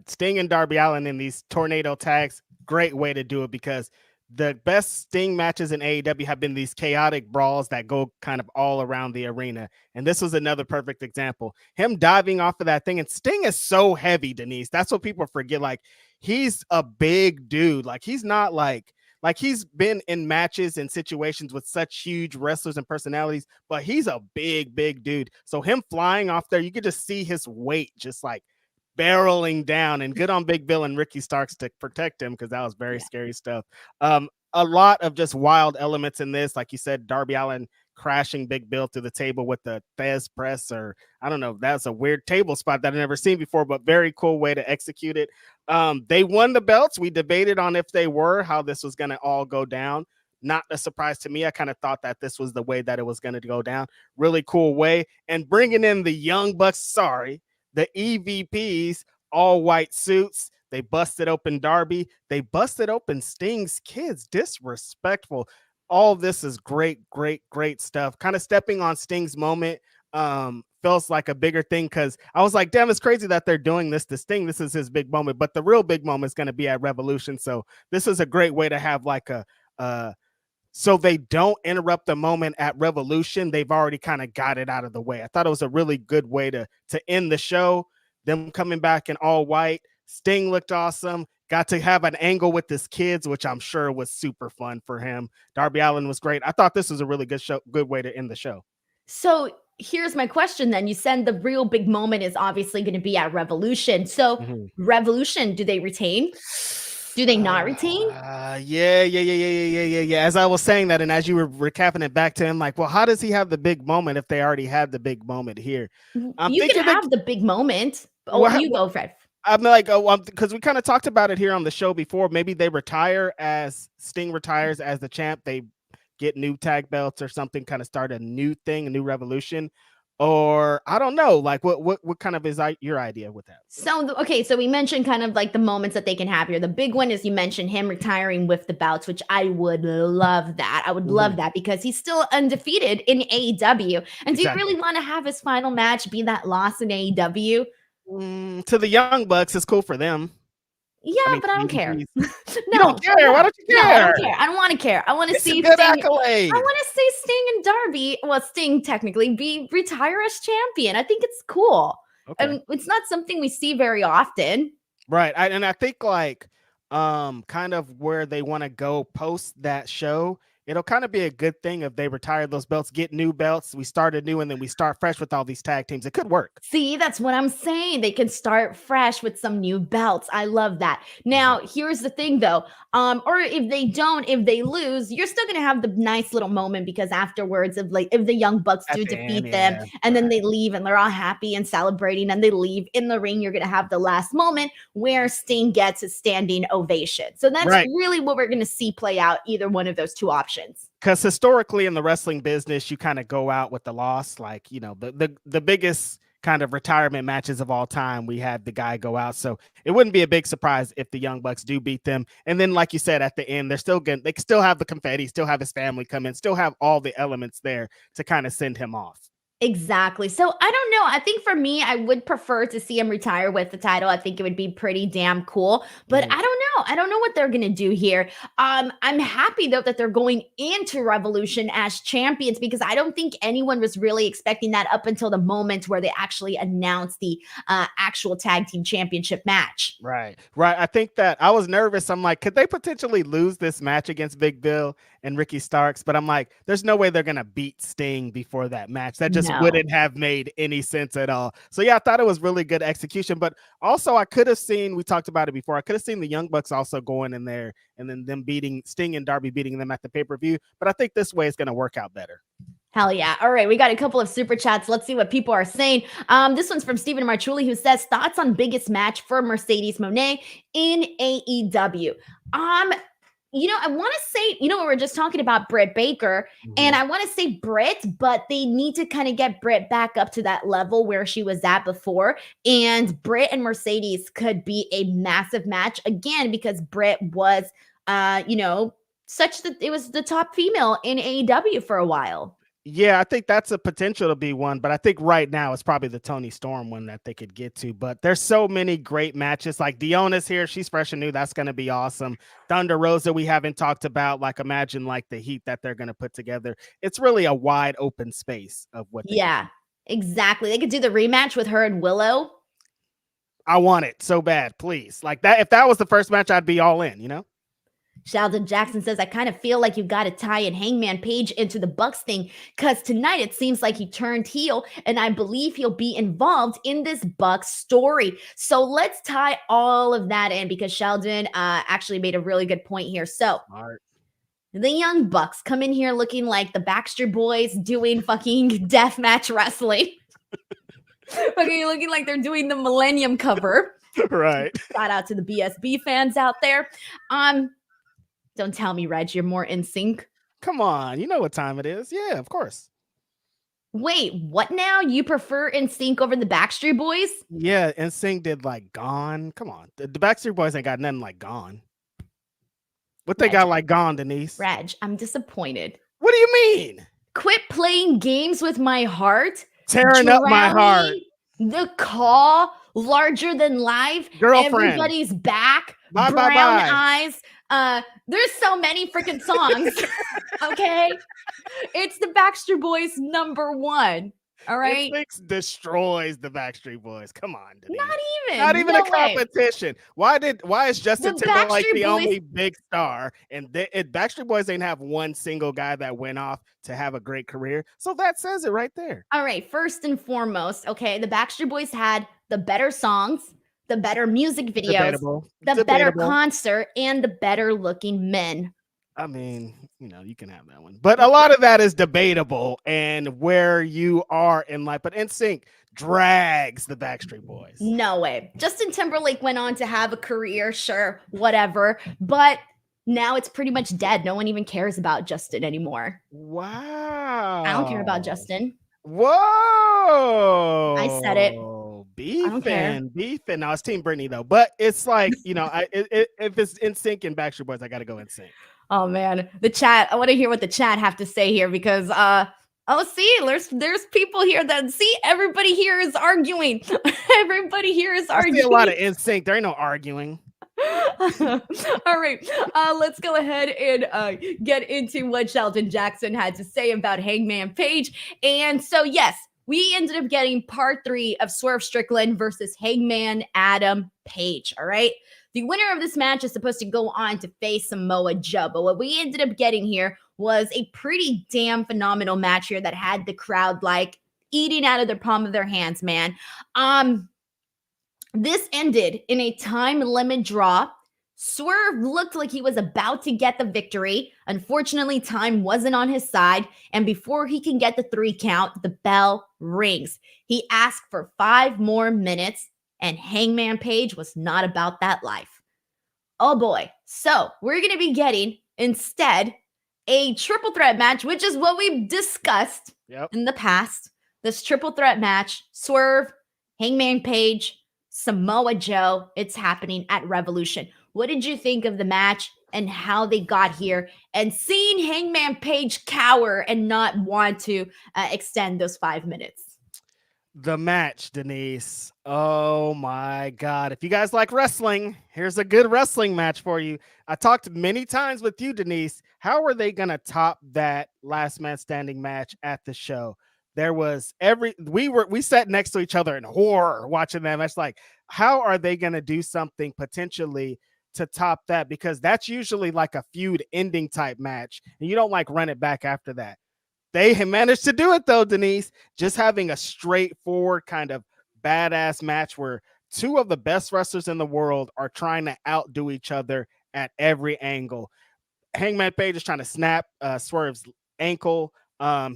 Sting and Darby Allin in these tornado tags, great way to do it, because the best Sting matches in AEW have been these chaotic brawls that go kind of all around the arena. And this was another perfect example. Him diving off of that thing. And Sting is so heavy, Denise. That's what people forget. Like, he's a big dude. Like, he's not like Like, he's been in matches and situations with such huge wrestlers and personalities, but he's a big dude. So him flying off there, you could just see his weight just like barreling down, and good on Big Bill and Ricky Starks to protect him, because that was very scary stuff. A lot of just wild elements in this, like you said, Darby Allin crashing Big Bill through the table with the Thez press, or I don't know, that's a weird table spot that I've never seen before, but very cool way to execute it. They won the belts. We debated on if they were, how this was going to all go down. Not a surprise to me. I kind of thought that this was the way that it was going to go down. Really cool way. And bringing in the Young Bucks, the EVPs, all white suits. They busted open Darby. They busted open Sting's kids. Disrespectful. All this is great stuff. Kind of stepping on Sting's moment feels like a bigger thing, because I was like, damn, it's crazy that they're doing this to Sting. This is his big moment, but the real big moment is going to be at Revolution. So this is a great way to have like so they don't interrupt the moment at Revolution. They've already kind of got it out of the way. I thought it was a really good way to end the show. Them coming back in all white. Sting looked awesome. Got to have an angle with his kids, which I'm sure was super fun for him. Darby Allin was great. I thought this was a really good way to end the show. So here's my question then. You said the real big moment is obviously going to be at Revolution. So Revolution, do they retain? Do they not retain? Yeah. As I was saying that, and as you were recapping it back to him, like, well, how does he have the big moment if they already had the big moment here? You can have the big moment. You go, Fred. I'm like, because we kind of talked about it here on the show before. Maybe they retire as Sting retires as the champ. They get new tag belts or something, kind of start a new thing, a new revolution. Or I don't know, like what kind of is your idea with that? So, okay, so we mentioned kind of like the moments that they can have here. The big one is you mentioned him retiring with the belts, which I would love that. I would love that because he's still undefeated in AEW. And do you really want to have his final match be that loss in AEW? To the Young Bucks, it's cool for them. Yeah, but I don't care. No, you don't care. Why don't you care? No, I don't care. I don't want to care. I want to see good Sting. Accolade. I want to see Sting and Darby, well, Sting technically, retire as champion. I think it's cool. Okay. And it's not something we see very often. Right. And I think like kind of where they want to go post that show, it'll kind of be a good thing if they retire those belts, get new belts. We start anew, and then we start fresh with all these tag teams. It could work. See, that's what I'm saying. They can start fresh with some new belts. I love that. Now, here's the thing, though. Or if they don't, if they lose, you're still gonna have the nice little moment because afterwards, if the Young Bucks do defeat them, and then they leave and they're all happy and celebrating, and they leave in the ring, you're gonna have the last moment where Sting gets a standing ovation. So that's really what we're gonna see play out. Either one of those two options. Because historically in the wrestling business, you kind of go out with the loss, like, you know, the biggest kind of retirement matches of all time, we had the guy go out. So it wouldn't be a big surprise if the Young Bucks do beat them. And then, like you said, at the end, they can still have the confetti, still have his family come in, still have all the elements there to kind of send him off. Exactly. So I don't know. I think for me, I would prefer to see him retire with the title. I think it would be pretty damn cool. But I don't know. I don't know what they're going to do here. I'm happy, though, that they're going into Revolution as champions because I don't think anyone was really expecting that up until the moment where they actually announced the actual tag team championship match. Right. I think that I was nervous. I'm like, could they potentially lose this match against Big Bill and Ricky Starks? But I'm like, there's no way they're going to beat Sting before that match. That just wouldn't have made any sense at all. So yeah, I thought it was really good execution, but also I could have seen, we talked about it before, I could have seen the Young Bucks also going in there and then them beating Sting and Darby, beating them at the pay-per-view. But I think this way is going to work out better. Hell yeah. All right. We got a couple of super chats. Let's see what people are saying. This one's from Stephen Marchuli, who says thoughts on biggest match for Mercedes Moné in AEW. I want to say, we were just talking about Britt Baker, and I want to say Britt, but they need to kind of get Britt back up to that level where she was at before. And Britt and Mercedes could be a massive match again, because Britt was, such that it was the top female in AEW for a while. Yeah, I think that's a potential to be one, but I think right now it's probably the Toni Storm one that they could get to. But there's so many great matches. Like Diona's here, she's fresh and new. That's going to be awesome. Thunder Rosa, we haven't talked about. Like, imagine like the heat that they're going to put together. It's really a wide open space of what. Exactly. They could do the rematch with her and Willow. I want it so bad, please. Like that. If that was the first match, I'd be all in. Sheldon Jackson says, I kind of feel like you got to tie in Hangman Page into the Bucks thing because tonight it seems like he turned heel and I believe he'll be involved in this Bucks story. So let's tie all of that in because Sheldon actually made a really good point here. So the Young Bucks come in here looking like the Backstreet Boys doing fucking deathmatch wrestling. Fucking looking like they're doing the Millennium cover. Right. Shout out to the BSB fans out there. Don't tell me, Reg, you're more in sync. Come on, you know what time it is. Yeah, of course. Wait, what now? You prefer NSYNC over the Backstreet Boys? Yeah, NSYNC did like Gone. Come on. The Backstreet Boys ain't got nothing like Gone. What they got like Gone, Denise? Reg, I'm disappointed. What do you mean? Quit playing games with my heart. Tearing up my heart. The call, larger than life. Girlfriend. Everybody's back. Bye, brown bye, bye. eyes. There's so many freaking songs. Okay. It's the Backstreet Boys #1. All right. It destroys the Backstreet Boys. Come on, Denise. Not even a competition. Why is Justin Timberlake the only big star? And Backstreet Boys ain't have one single guy that went off to have a great career. So that says it right there. All right. First and foremost, okay, the Backstreet Boys had the better songs, the better music videos, the better concert, and the better looking men. I mean, you can have that one. But a lot of that is debatable and where you are in life. But NSYNC drags the Backstreet Boys. No way. Justin Timberlake went on to have a career, sure, whatever. But now it's pretty much dead. No one even cares about Justin anymore. Wow. I don't care about Justin. Whoa. I said it. Beefing. Now it's Team Britney though. But it's like, if it's NSYNC and Backstreet Boys, I got to go NSYNC. Oh man, the chat. I want to hear what the chat have to say here because there's people here that everybody here is arguing. Everybody here is arguing. I see a lot of NSYNC. There ain't no arguing. All right, let's go ahead and get into what Sheldon Jackson had to say about Hangman Page. And so, yes, we ended up getting part 3 of Swerve Strickland versus Hangman Adam Page. All right. The winner of this match is supposed to go on to face Samoa Joe. But what we ended up getting here was a pretty damn phenomenal match here that had the crowd like eating out of the palm of their hands, man. This ended in a time limit draw. Swerve looked like he was about to get the victory. Unfortunately, time wasn't on his side. And before he can get the 3 count, the bell rings. He asked for 5 more minutes. And Hangman Page was not about that life. Oh boy. So we're going to be getting instead a triple threat match, which is what we've discussed in the past. This triple threat match, Swerve, Hangman Page, Samoa Joe. It's happening at Revolution. What did you think of the match and how they got here and seeing Hangman Page cower and not want to extend those 5 minutes? The match, Denise. Oh my God. If you guys like wrestling, here's a good wrestling match for you. I talked many times with you, Denise. How are they going to top that last man standing match at the show? There was we sat next to each other in horror watching that match. Like, how are they going to do something potentially to top that? Because that's usually like a feud ending type match. And you don't like run it back after that. They have managed to do it though, Denise, just having a straightforward kind of badass match where 2 of the best wrestlers in the world are trying to outdo each other at every angle. Hangman Page is trying to snap Swerve's ankle.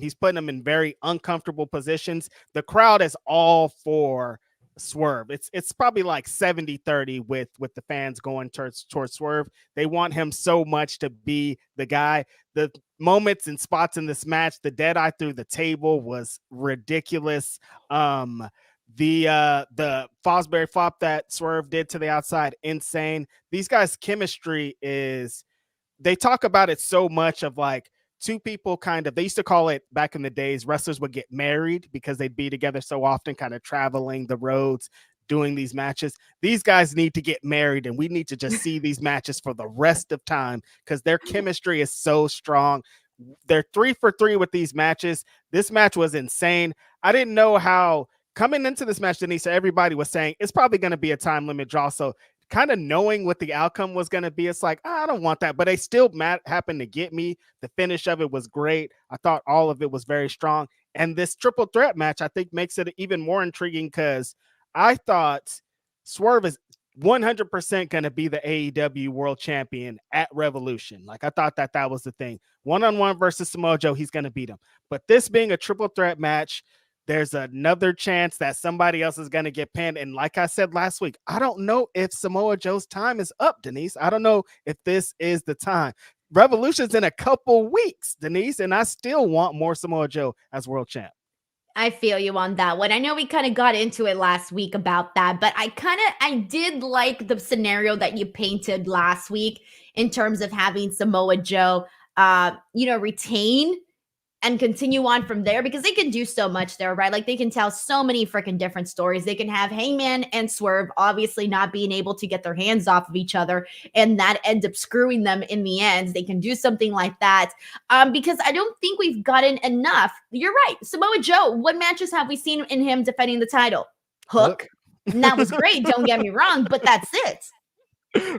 He's putting him in very uncomfortable positions. The crowd is all for Swerve. It's probably like 70-30 with the fans going towards Swerve. They want him so much to be the guy. The moments and spots in this match, the dead eye through the table was ridiculous. The Fosbury flop that Swerve did to the outside, insane. These guys' chemistry is, they talk about it so much of like 2 people they used to call it back in the days, wrestlers would get married because they'd be together so often, kind of traveling the roads, doing these matches. These guys need to get married and we need to just see these matches for the rest of time because their chemistry is so strong. They're 3 for 3 with these matches. This match was insane. I didn't know how coming into this match, Denise, everybody was saying it's probably going to be a time limit draw. So kind of knowing what the outcome was going to be, it's like, I don't want that. But they still happened to get me. The finish of it was great. I thought all of it was very strong. And this triple threat match, I think, makes it even more intriguing because I thought Swerve is 100% going to be the AEW world champion at Revolution. Like, I thought that was the thing. One-on-one versus Samoa Joe, he's going to beat him. But this being a triple threat match, there's another chance that somebody else is going to get pinned. And like I said last week, I don't know if Samoa Joe's time is up, Denise. I don't know if this is the time. Revolution's in a couple weeks, Denise, and I still want more Samoa Joe as world champ. I feel you on that one. I know we kind of got into it last week about that, but I did like the scenario that you painted last week in terms of having Samoa Joe, retain and continue on from there, because they can do so much there, right? Like, they can tell so many freaking different stories. They can have Hangman and Swerve obviously not being able to get their hands off of each other, and that ends up screwing them in the end. They can do something like that, because I don't think we've gotten enough. You're right. Samoa Joe, what matches have we seen in him defending the title? Hook. And that was great. Don't get me wrong, but that's it.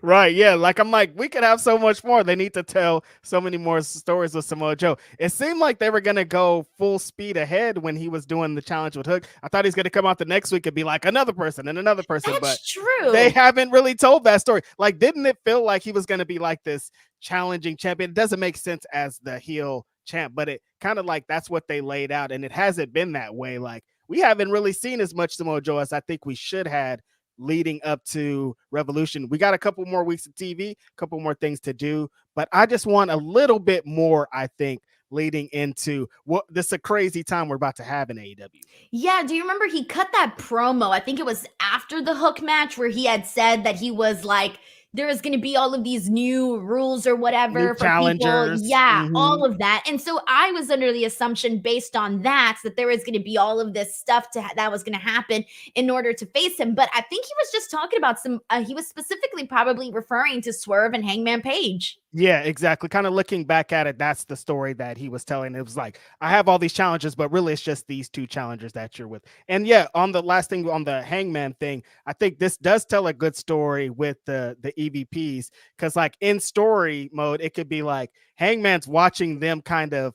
Right, yeah. Like, I'm like, we could have so much more. They need to tell so many more stories with Samoa Joe. It seemed like they were going to go full speed ahead when he was doing the challenge with Hook. I thought he's going to come out the next week and be like another person and another person. That's true. They haven't really told that story. Like, didn't it feel like he was going to be like this challenging champion? It doesn't make sense as the heel champ, but it kind of like that's what they laid out. And it hasn't been that way. Like, we haven't really seen as much Samoa Joe as I think we should have leading up to Revolution. We got a couple more weeks of TV, a couple more things to do, but I just want a little bit more, I think, leading into what this is a crazy time we're about to have in AEW. Yeah, do you remember he cut that promo? I think it was after the Hook match where he had said that he was like, there is going to be all of these new rules or whatever New for challengers. people. Yeah, all of that. And so I was under the assumption based on that there was going to be all of this stuff that was going to happen in order to face him. But I think he was just talking about he was specifically probably referring to Swerve and Hangman Page. Yeah, exactly. Kind of looking back at it, that's the story that he was telling. It was like, I have all these challenges, but really it's just these two challengers that you're with. And yeah, on the last thing, on the Hangman thing, I think this does tell a good story with the EVPs, because like in story mode, it could be like Hangman's watching them kind of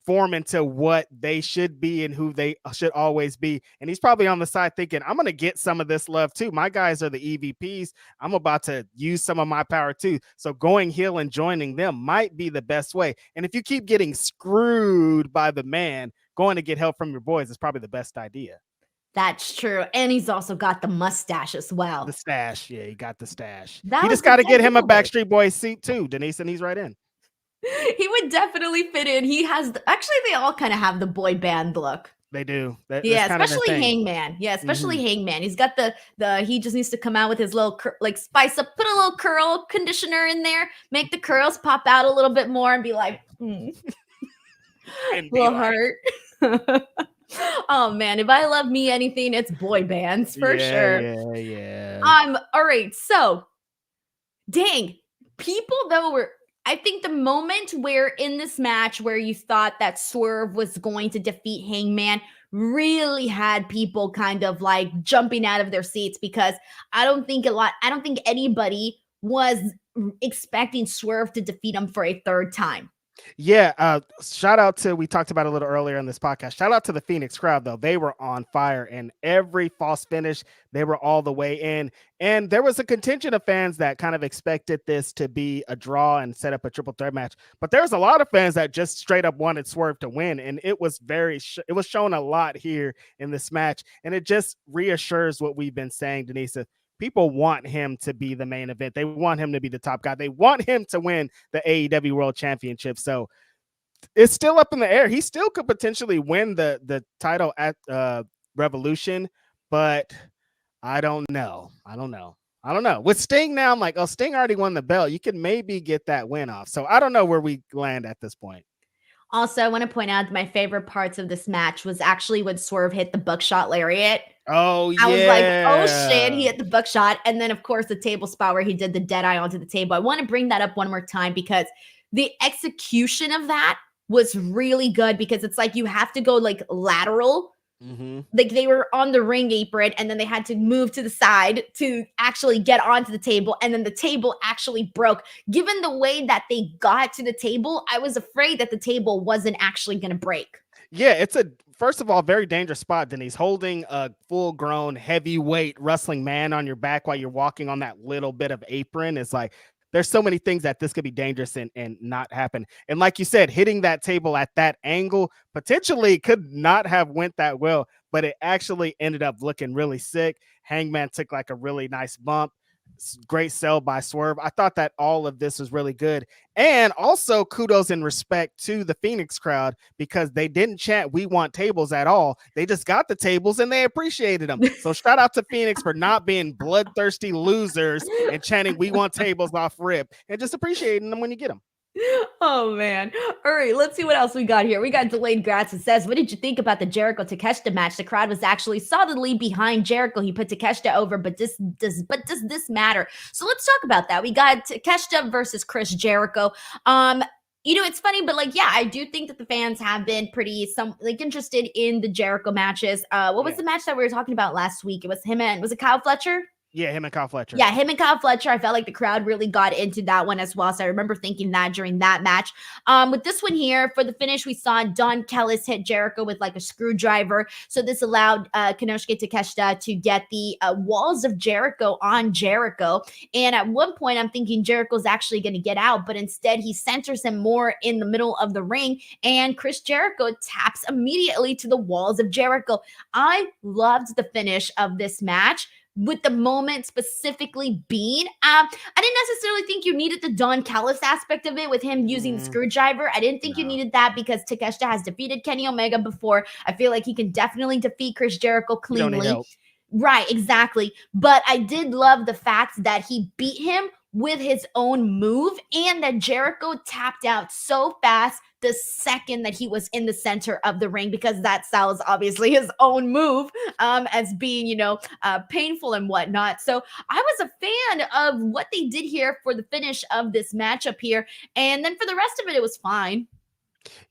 form into what they should be and who they should always be. And he's probably on the side thinking, I'm going to get some of this love too. My guys are the EVPs. I'm about to use some of my power too. So going heel and joining them might be the best way. And if you keep getting screwed by the man, going to get help from your boys is probably the best idea. That's true. And he's also got the mustache as well. The stash. Yeah, he got the stash. That he just got to get him a Backstreet Boys seat too, Denise, and he's right in. He would definitely fit in. He has actually, they all kind of have the boy band look. They do. Yeah, especially Hangman. Yeah, especially Hangman. He's got the he just needs to come out with his little spice up, put a little curl conditioner in there, make the curls pop out a little bit more, and be like, will hurt. Oh man, if I love me anything, it's boy bands for sure. Yeah. All right. So, dang, people though were. I think the moment where in this match where you thought that Swerve was going to defeat Hangman really had people kind of like jumping out of their seats, because I don't think anybody was expecting Swerve to defeat him for a third time. Yeah, shout out to, we talked about a little earlier in this podcast, shout out to the Phoenix crowd though. They were on fire, and every false finish, they were all the way in. And there was a contingent of fans that kind of expected this to be a draw and set up a triple threat match, but there's a lot of fans that just straight up wanted Swerve to win, and it was it was shown a lot here in this match, and it just reassures what we've been saying, Denise. People want him to be the main event. They want him to be the top guy. They want him to win the AEW World Championship. So it's still up in the air. He still could potentially win the title at Revolution, but I don't know. With Sting now, I'm like, oh, Sting already won the belt. You can maybe get that win off. So I don't know where we land at this point. Also, I want to point out that my favorite parts of this match was actually when Swerve hit the buckshot lariat. Oh, yeah. I was like, oh, shit, he hit the buckshot. And then, of course, the table spot where he did the dead eye onto the table. I want to bring that up one more time because the execution of that was really good, because it's like you have to go like lateral Like they were on the ring apron and then they had to move to the side to actually get onto the table. And then the table actually broke. Given the way that they got to the table, I was afraid that the table wasn't actually going to break. Yeah, it's first of all, very dangerous spot, Denise. Holding a full-grown heavyweight wrestling man on your back while you're walking on that little bit of apron is like, there's so many things that this could be dangerous and not happen. And like you said, hitting that table at that angle potentially could not have went that well, but it actually ended up looking really sick. Hangman took like a really nice bump. Great sell by Swerve. I thought that all of this was really good. And also kudos and respect to the Phoenix crowd because they didn't chant "We want tables" at all. They just got the tables and they appreciated them. So shout out to Phoenix for not being bloodthirsty losers and chanting "We want tables" off rip and just appreciating them when you get them. Oh man. All right, let's see what else we got here. We got Delayed Grass. It says, what did you think about the Jericho Takeshita match? The crowd was actually solidly behind Jericho. He put Takeshita over, but does this matter? So let's talk about that. We got Takeshita versus Chris Jericho. It's funny, but like, yeah, I do think that the fans have been pretty interested in the Jericho matches. What was the match that we were talking about last week? It was was it Kyle Fletcher? Yeah, him and Kyle Fletcher. Yeah, him and Kyle Fletcher. I felt like the crowd really got into that one as well. So I remember thinking that during that match. With this one here, for the finish, we saw Don Callis hit Jericho with like a screwdriver. So this allowed Konosuke Takeshita to get the walls of Jericho on Jericho. And at one point, I'm thinking Jericho's actually going to get out, but instead he centers him more in the middle of the ring. And Chris Jericho taps immediately to the walls of Jericho. I loved the finish of this match, with the moment specifically being, I didn't necessarily think you needed the Don Callis aspect of it with him using the screwdriver. I didn't think you needed that because Takeshita has defeated Kenny Omega before. I feel like he can definitely defeat Chris Jericho cleanly. Right, exactly. But I did love the fact that he beat him with his own move and that Jericho tapped out so fast the second that he was in the center of the ring, because that sells obviously his own move as being, painful and whatnot. So I was a fan of what they did here for the finish of this matchup here. And then for the rest of it, it was fine.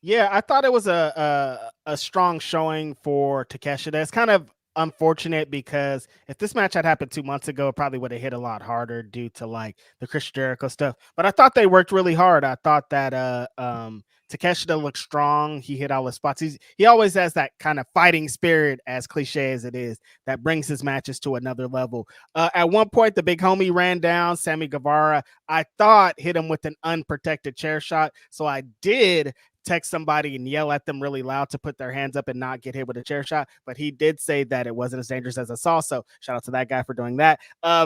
Yeah, I thought it was a strong showing for Takeshita. It's kind of unfortunate because if this match had happened 2 months ago, it probably would have hit a lot harder due to like the Chris Jericho stuff. But I thought they worked really hard. I thought that Takeshita looked strong. He hit all his spots. He always has that kind of fighting spirit, as cliche as it is, that brings his matches to another level. At one point, the big homie ran down Sammy Guevara. I thought hit him with an unprotected chair shot. So I did text somebody and yell at them really loud to put their hands up and not get hit with a chair shot. But he did say that it wasn't as dangerous as I saw. So shout out to that guy for doing that.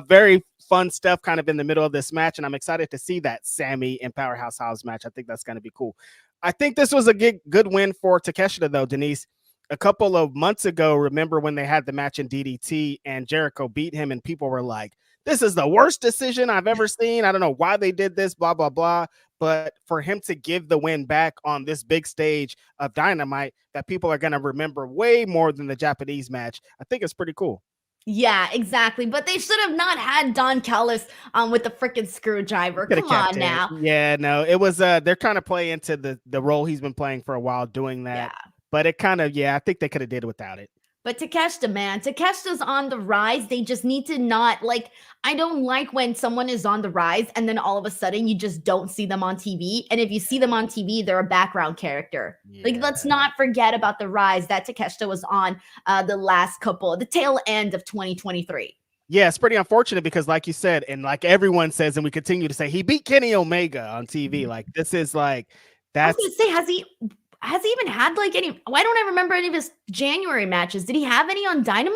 Very fun stuff kind of in the middle of this match. And I'm excited to see that Sammy and Powerhouse Hobbs match. I think that's going to be cool. I think this was a good win for Takeshita, though, Denise. A couple of months ago, remember when they had the match in DDT and Jericho beat him and people were like, this is the worst decision I've ever seen. I don't know why they did this, blah, blah, blah. But for him to give the win back on this big stage of Dynamite that people are going to remember way more than the Japanese match, I think it's pretty cool. Yeah, exactly. But they should have not had Don Callis with the freaking screwdriver. Come on now. Yeah, no, it was they're trying to play into the role he's been playing for a while doing that. Yeah. But it kind of, I think they could have did it without it. But Takeshita, man, Takeshita's on the rise. They just need to not, I don't like when someone is on the rise and then all of a sudden you just don't see them on TV. And if you see them on TV, they're a background character. Yeah. Let's not forget about the rise that Takeshita was on the tail end of 2023. Yeah, it's pretty unfortunate because like you said, and like everyone says, and we continue to say, he beat Kenny Omega on TV. Like, this is like, that's... I was going to say, has he even had any? Why don't I remember any of his January matches? Did he have any on Dynamite?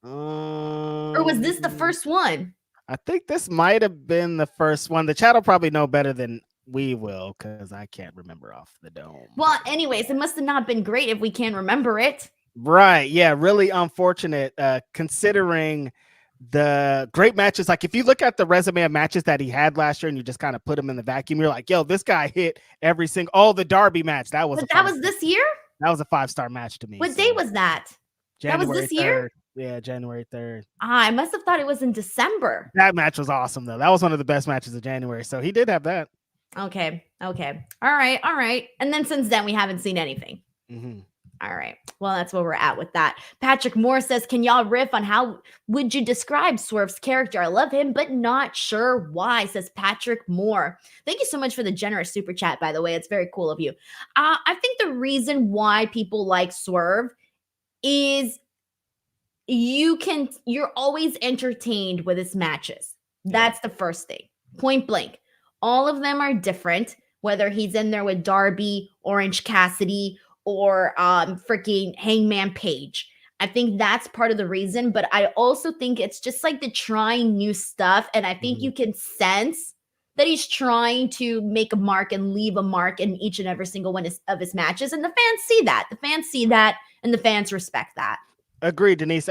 Or was this the first one? I think this might have been the first one. The chat will probably know better than we will because I can't remember off the dome. Well, anyways, it must have not been great if we can't remember it. Right. Yeah. Really unfortunate considering the great matches. Like if you look at the resume of matches that he had last year and you just kind of put him in the vacuum, you're like, yo, this guy hit every single, the Darby match. That was this year? That was a 5-star match to me. What day was that? January that was this 3rd. Year? Yeah, January 3rd. I must have thought it was in December. That match was awesome though. That was one of the best matches of January. So he did have that. Okay. All right. And then since then we haven't seen anything. Mm-hmm. All right. Well, that's where we're at with that. Patrick Moore says, can y'all riff on how would you describe Swerve's character? I love him, but not sure why, says Patrick Moore. Thank you so much for the generous super chat, by the way. It's very cool of you. I think the reason why people like Swerve is you're always entertained with his matches. That's the first thing. Point blank. All of them are different, whether he's in there with Darby, Orange Cassidy, or freaking Hangman Page. I think that's part of the reason, but I also think it's just like the trying new stuff, and I think you can sense that he's trying to make a mark and leave a mark in each and every single one of his matches, and the fans see that. The fans see that, and the fans respect that. Agreed, Denise.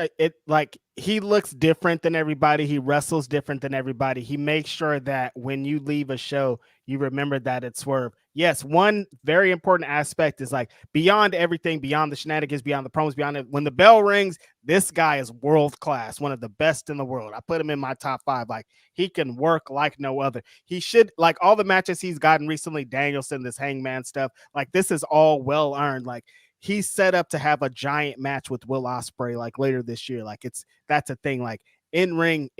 He looks different than everybody. He wrestles different than everybody. He makes sure that when you leave a show, you remember that it's Swerve. Yes, one very important aspect is like beyond everything, beyond the shenanigans, beyond the promos, beyond it. When the bell rings, this guy is world class, one of the best in the world. I put him in my top 5. Like, he can work like no other. He should, like, all the matches he's gotten recently, Danielson, this Hangman stuff, like, this is all well earned. Like, he's set up to have a giant match with Will Ospreay like later this year. Like, that's a thing. Like, in ring,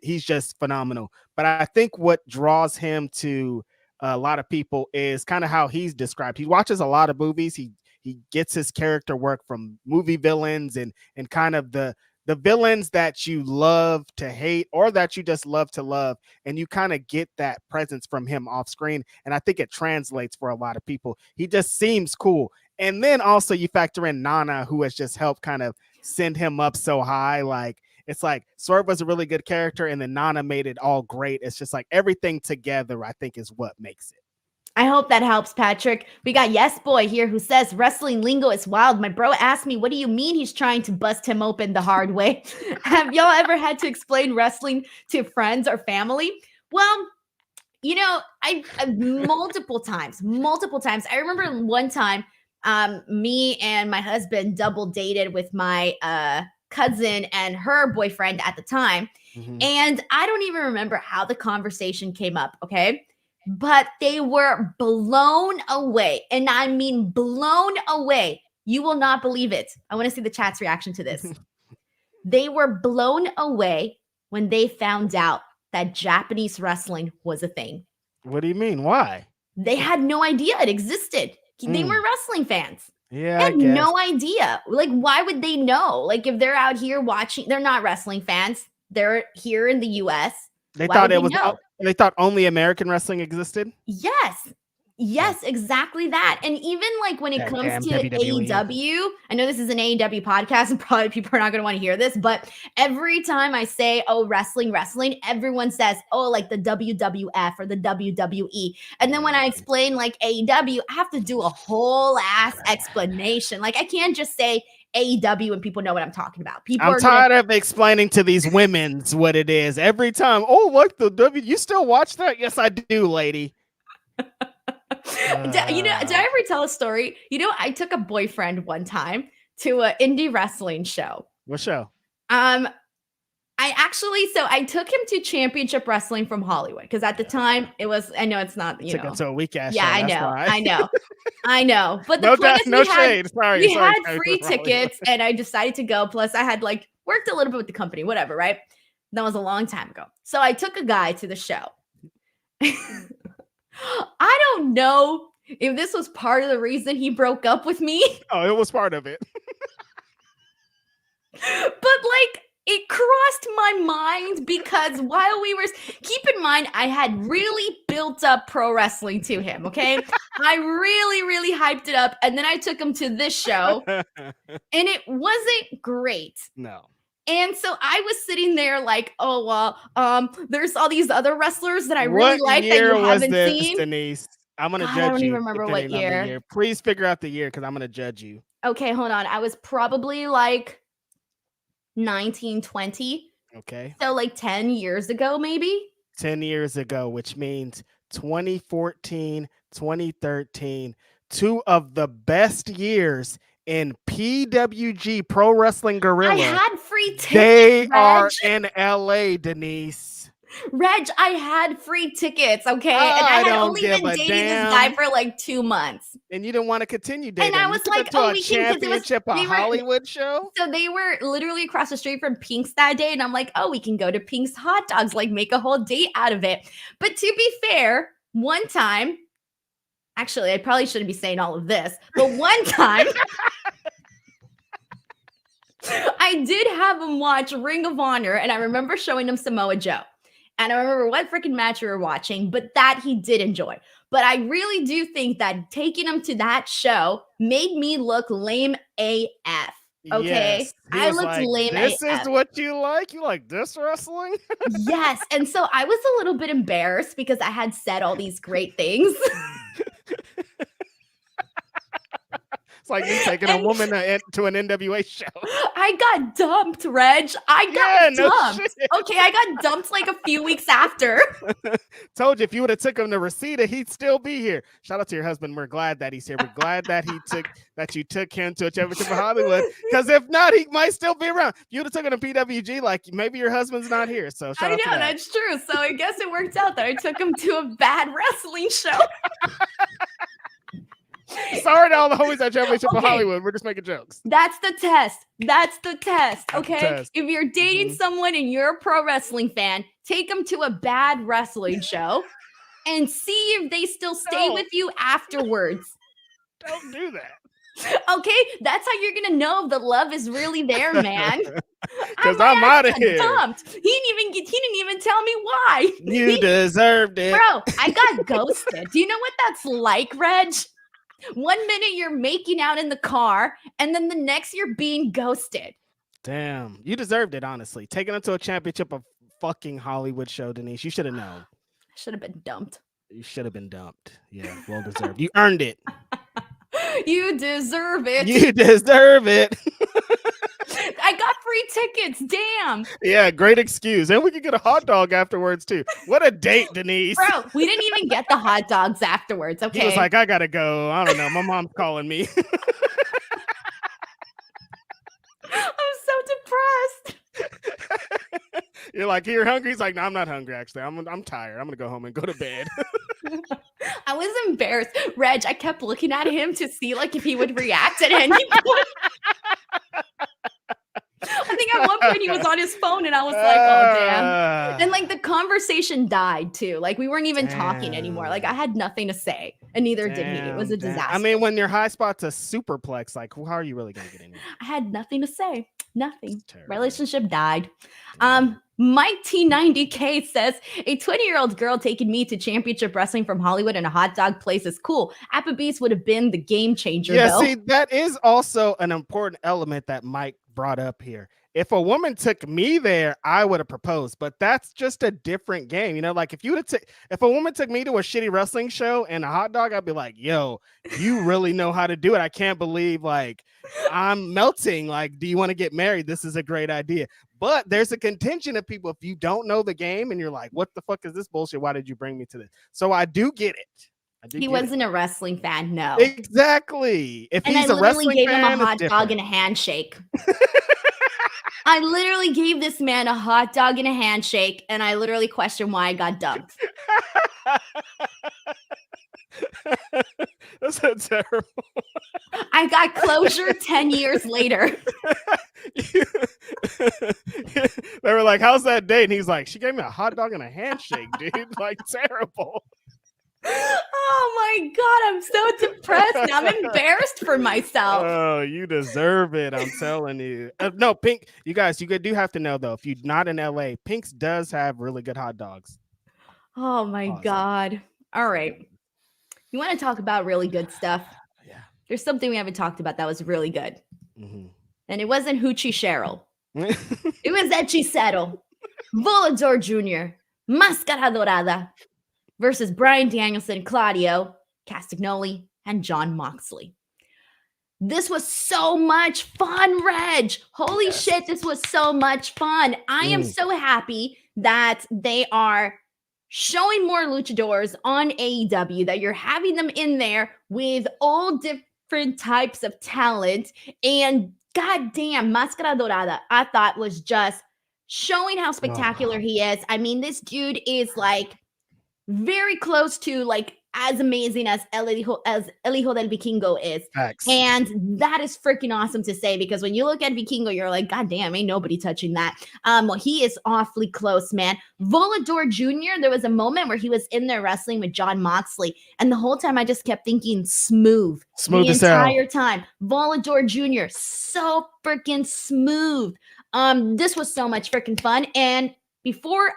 he's just phenomenal. But I think what draws him to a lot of people is kind of how he's described. He watches a lot of movies. He gets his character work from movie villains and kind of the villains that you love to hate or that you just love to love. And you kind of get that presence from him off screen. And I think it translates for a lot of people. He just seems cool. And then also you factor in Nana, who has just helped kind of send him up so high. Like, it's like Swerve was a really good character, and then Nana made it all great. It's just like everything together, I think, is what makes it. I hope that helps, Patrick. We got Yes Boy here who says, wrestling lingo is wild. My bro asked me, what do you mean he's trying to bust him open the hard way? Have y'all ever had to explain wrestling to friends or family? Well, you know, I multiple times. I remember one time, me and my husband double dated with my cousin and her boyfriend at the time. And I don't even remember how the conversation came up, okay? But they were blown away. And I mean blown away. You will not believe it. I want to see the chat's reaction to this. They were blown away when they found out that Japanese wrestling was a thing. What do you mean? Why? They had no idea it existed. They were wrestling fans. Yeah, they had no idea. Like, why would they know? Like, if they're out here watching, they're not wrestling fans. They're here in the US. They thought it was. They thought only American wrestling existed. Yes, exactly that. And even like when it comes to AEW, I know this is an AEW podcast and probably people are not going to want to hear this, but every time I say, oh, wrestling, everyone says, oh, like the WWF or the WWE. And then when I explain like AEW, I have to do a whole ass explanation. Like, I can't just say AEW and people know what I'm talking about. I'm tired of explaining to these women's what it is every time. Oh, like the W, you still watch that? Yes, I do, lady. Did I ever tell a story? You know, I took a boyfriend one time to an indie wrestling show. What show? I took him to Championship Wrestling from Hollywood because at the time it was. I know it's not. You know, it's a weak ass. Yeah, show, I know. But the point is, we had free tickets, and I decided to go. Plus, I had like worked a little bit with the company, whatever. Right? That was a long time ago. So I took a guy to the show. I don't know if this was part of the reason he broke up with me. Oh, it was part of it. But like, it crossed my mind because while we were, keep in mind, I had really built up pro wrestling to him. Okay. I really, really hyped it up. And then I took him to this show and it wasn't great. No. And so I was sitting there like, oh, well, there's all these other wrestlers that I really like that you haven't seen. Denise? I'm going to judge you. I don't even remember what year. Please figure out the year because I'm going to judge you. Okay, hold on. I was probably like 19, 20. Okay. So like 10 years ago, maybe? 10 years ago, which means 2014, 2013, 2 of the best years in PWG, Pro Wrestling Guerrilla. I had free tickets. They are in LA, Denise. Reg, I had free tickets, okay? Oh, and I had don't only give been a dating this guy damn. for like 2 months. And you didn't want to continue dating And I him. You was took like, him to oh, a we can, because it was, championship, a they were, Hollywood show. so they were literally across the street from Pink's that day. And I'm like, oh, we can go to Pink's hot dogs, like make a whole date out of it. But to be fair, one time, actually, I probably shouldn't be saying all of this, but one time, I did have him watch Ring of Honor, and I remember showing him Samoa Joe. And I remember what freaking match we were watching, but that he did enjoy. But I really do think that taking him to that show made me look lame AF. Okay? Yes. He I was looked like, lame this AF. is what you like? You like this wrestling? Yes. And so I was a little bit embarrassed because I had said all these great things. It's like me taking a woman to an NWA show. I got dumped, Reg. I got dumped. Shit. Okay, I got dumped like a few weeks after. Told you, if you would have took him to Reseda, he'd still be here. Shout out to your husband. We're glad that he's here. We're glad that you took him to a championship in Hollywood. Because if not, he might still be around. If you would have taken him to PWG, like maybe your husband's not here. So shout out to that. That's true. So I guess it worked out that I took him to a bad wrestling show. Sorry to all the homies at Championship of Okay. Hollywood. We're just making jokes. That's the test. That's the test. That's the Okay. test. If you're dating someone and you're a pro wrestling fan, take them to a bad wrestling show and see if they still stay with you afterwards. Don't do that. Okay, that's how you're gonna know if the love is really there, man. Because I'm out of here. Dumped. He didn't even tell me why. You deserved it. Bro, I got ghosted. Do you know what that's like, Reg? 1 minute you're making out in the car, and then the next you're being ghosted. Damn, you deserved it, honestly. Taking him to a championship of fucking Hollywood show, Denise. You should have known. I should have been dumped. You should have been dumped. Yeah, well deserved. You earned it. You deserve it. You deserve it. I got free tickets. Damn. Yeah, great excuse. And we could get a hot dog afterwards, too. What a date, Denise. Bro, we didn't even get the hot dogs afterwards, okay? He was like, I gotta go. I don't know. My mom's calling me. I'm so depressed. You're like, you're hungry? He's like, no, I'm not hungry, actually. I'm tired. I'm gonna go home and go to bed. I was embarrassed. Reg, I kept looking at him to see like if he would react at any point. I think at one point he was on his phone and I was like, oh, damn. And like the conversation died too. Like we weren't even talking anymore. Like I had nothing to say and neither did he. It was a disaster. I mean, when your high spot's a superplex, like how are you really going to get in here? I had nothing to say. Nothing. Relationship died. Mike T90K says a 20-year-old girl taking me to championship wrestling from Hollywood and a hot dog place is cool. Applebee's would have been the game changer. Yeah, though. see, that is also an important element that Mike brought up here. If a woman took me there, I would have proposed, but that's just a different game. You know, like if a woman took me to a shitty wrestling show and a hot dog, I'd be like, yo, you really know how to do it. I can't believe like I'm melting. Like, do you want to get married? This is a great idea. But there's a contingent of people, if you don't know the game and you're like, what the fuck is this bullshit? Why did you bring me to this? So I do get it. He wasn't a wrestling fan, no. Exactly. If he's a wrestling gave fan, him a hot dog and a handshake. I literally gave this man a hot dog and a handshake, and I literally questioned why I got dumped. That's so terrible. I got closure 10 years later. They were like, how's that date? And he's like, she gave me a hot dog and a handshake, dude. Like, terrible. Oh my God, I'm so depressed. Now I'm embarrassed for myself. Oh, you deserve it. I'm telling you. No, Pink, you guys, you do have to know, though, if you're not in LA, Pink's does have really good hot dogs. Oh my God. All right. You want to talk about really good stuff? Yeah. There's something we haven't talked about that was really good. Mm-hmm. And it wasn't Hechicero. It was Hechicero. Volador Jr. Mascara Dorada versus Bryan, Danielson, Claudio, Castagnoli, and Jon Moxley. This was so much fun, Reg. Holy shit, this was so much fun. I am so happy that they are showing more luchadors on AEW, that you're having them in there with all different types of talent. And goddamn, Mascara Dorada, I thought was just showing how spectacular he is. I mean, this dude is like very close to like as amazing as El Hijo del Vikingo is. Facts. And that is freaking awesome to say, because when you look at Vikingo, you're like, God damn, ain't nobody touching that. Well, he is awfully close, man. Volador Jr., there was a moment where he was in there wrestling with John Moxley, and the whole time I just kept thinking smooth the entire time. Volador Jr., so freaking smooth. This was so much freaking fun. And before,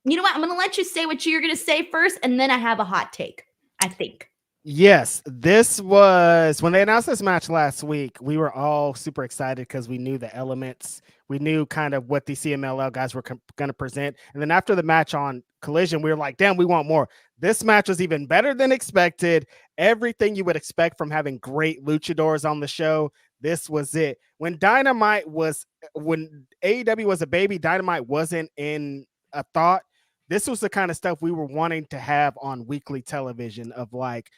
you know what? I'm going to let you say what you're going to say first, and then I have a hot take, I think. Yes, this was when they announced this match last week. We were all super excited because we knew the elements. We knew kind of what the CMLL guys were going to present. And then after the match on Collision, we were like, damn, we want more. This match was even better than expected. Everything you would expect from having great luchadors on the show. This was it. When AEW was a baby, Dynamite wasn't in a thought. This was the kind of stuff we were wanting to have on weekly television, of like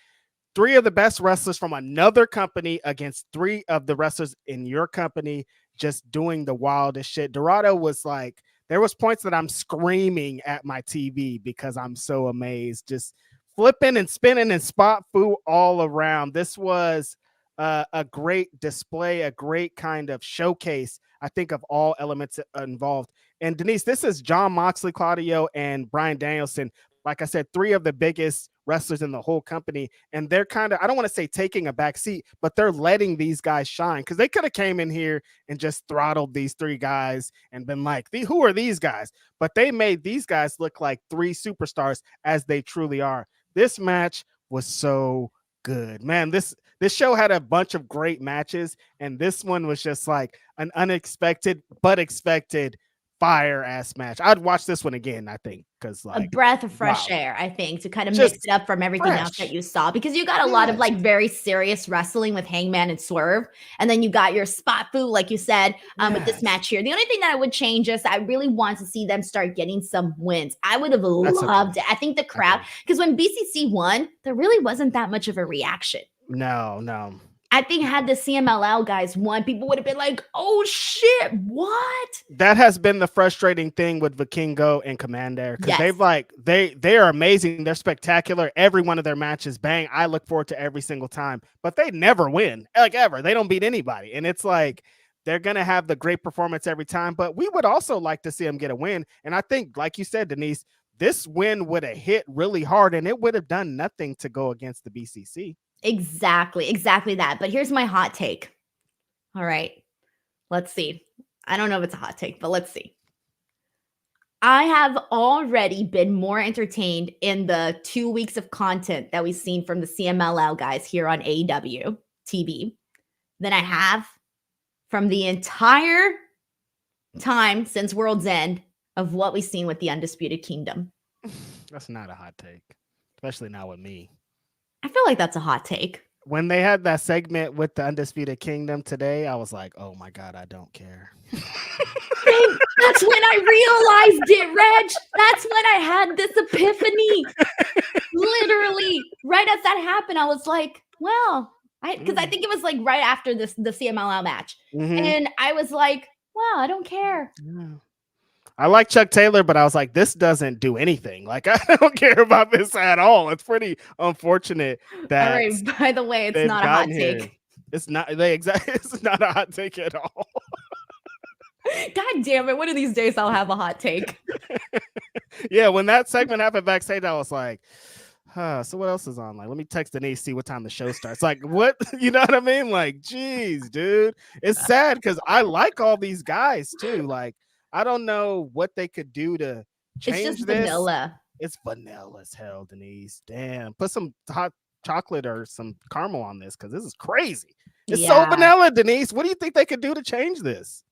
3 of the best wrestlers from another company against 3 of the wrestlers in your company, just doing the wildest shit. Dorada was like, there was points that I'm screaming at my TV because I'm so amazed, just flipping and spinning and spot foo all around. This was a great display, a great kind of showcase, I think, of all elements involved. And Denise, this is John Moxley, Claudio, and Bryan Danielson. Like I said, 3 of the biggest wrestlers in the whole company. And they're kind of, I don't want to say taking a back seat, but they're letting these guys shine, because they could have came in here and just throttled these 3 guys and been like, who are these guys? But they made these guys look like 3 superstars, as they truly are. This match was so good, man. This show had a bunch of great matches, and this one was just like an unexpected but expected fire ass match. I'd watch this one again, I think, because like a breath of fresh air, I think, to kind of mix it up from everything else that you saw, because you got a lot of like very serious wrestling with Hangman and Swerve, and then you got your spot foo, like you said, with this match here. The only thing that I would change is I really want to see them start getting some wins. I would have loved it. I think the crowd, because when BCC won, there really wasn't that much of a reaction. No. I think had the CMLL guys won, people would have been like, oh shit, what? That has been the frustrating thing with Vikingo and Commander, because they've like, they are amazing. They're spectacular. Every one of their matches, bang. I look forward to every single time, but they never win, like ever. They don't beat anybody. And it's like, they're going to have the great performance every time, but we would also like to see them get a win. And I think, like you said, Denise, this win would have hit really hard, and it would have done nothing to go against the BCC. Exactly that. But here's my hot take. All right, let's see. I don't know if it's a hot take, but let's see. I have already been more entertained in the 2 weeks of content that we've seen from the CMLL guys here on AEW TV than I have from the entire time since World's End of what we've seen with the Undisputed Kingdom. That's not a hot take, especially not with me. I feel like that's a hot take. When they had that segment with the Undisputed Kingdom today, I was like, oh my God, I don't care. That's when I realized it, Reg. That's when I had this epiphany. Literally, right as that happened, I was like, well, because I think it was like right after the CMLL match. And I was like, wow, I don't care. Yeah. I like Chuck Taylor, but I was like, this doesn't do anything. Like, I don't care about this at all. It's pretty unfortunate that. All right, by the way, it's not a hot take. It's not. It's not a hot take at all. God damn it! One of these days, I'll have a hot take. Yeah, when that segment happened backstage, I was like, so what else is on? Like, let me text Denise, see what time the show starts. Like, what? You know what I mean? Like, geez, dude. It's sad because I like all these guys too. Like, I don't know what they could do to change this. It's just vanilla. It's vanilla as hell, Denise. Damn. Put some hot chocolate or some caramel on this, because this is crazy. It's so vanilla, Denise. What do you think they could do to change this?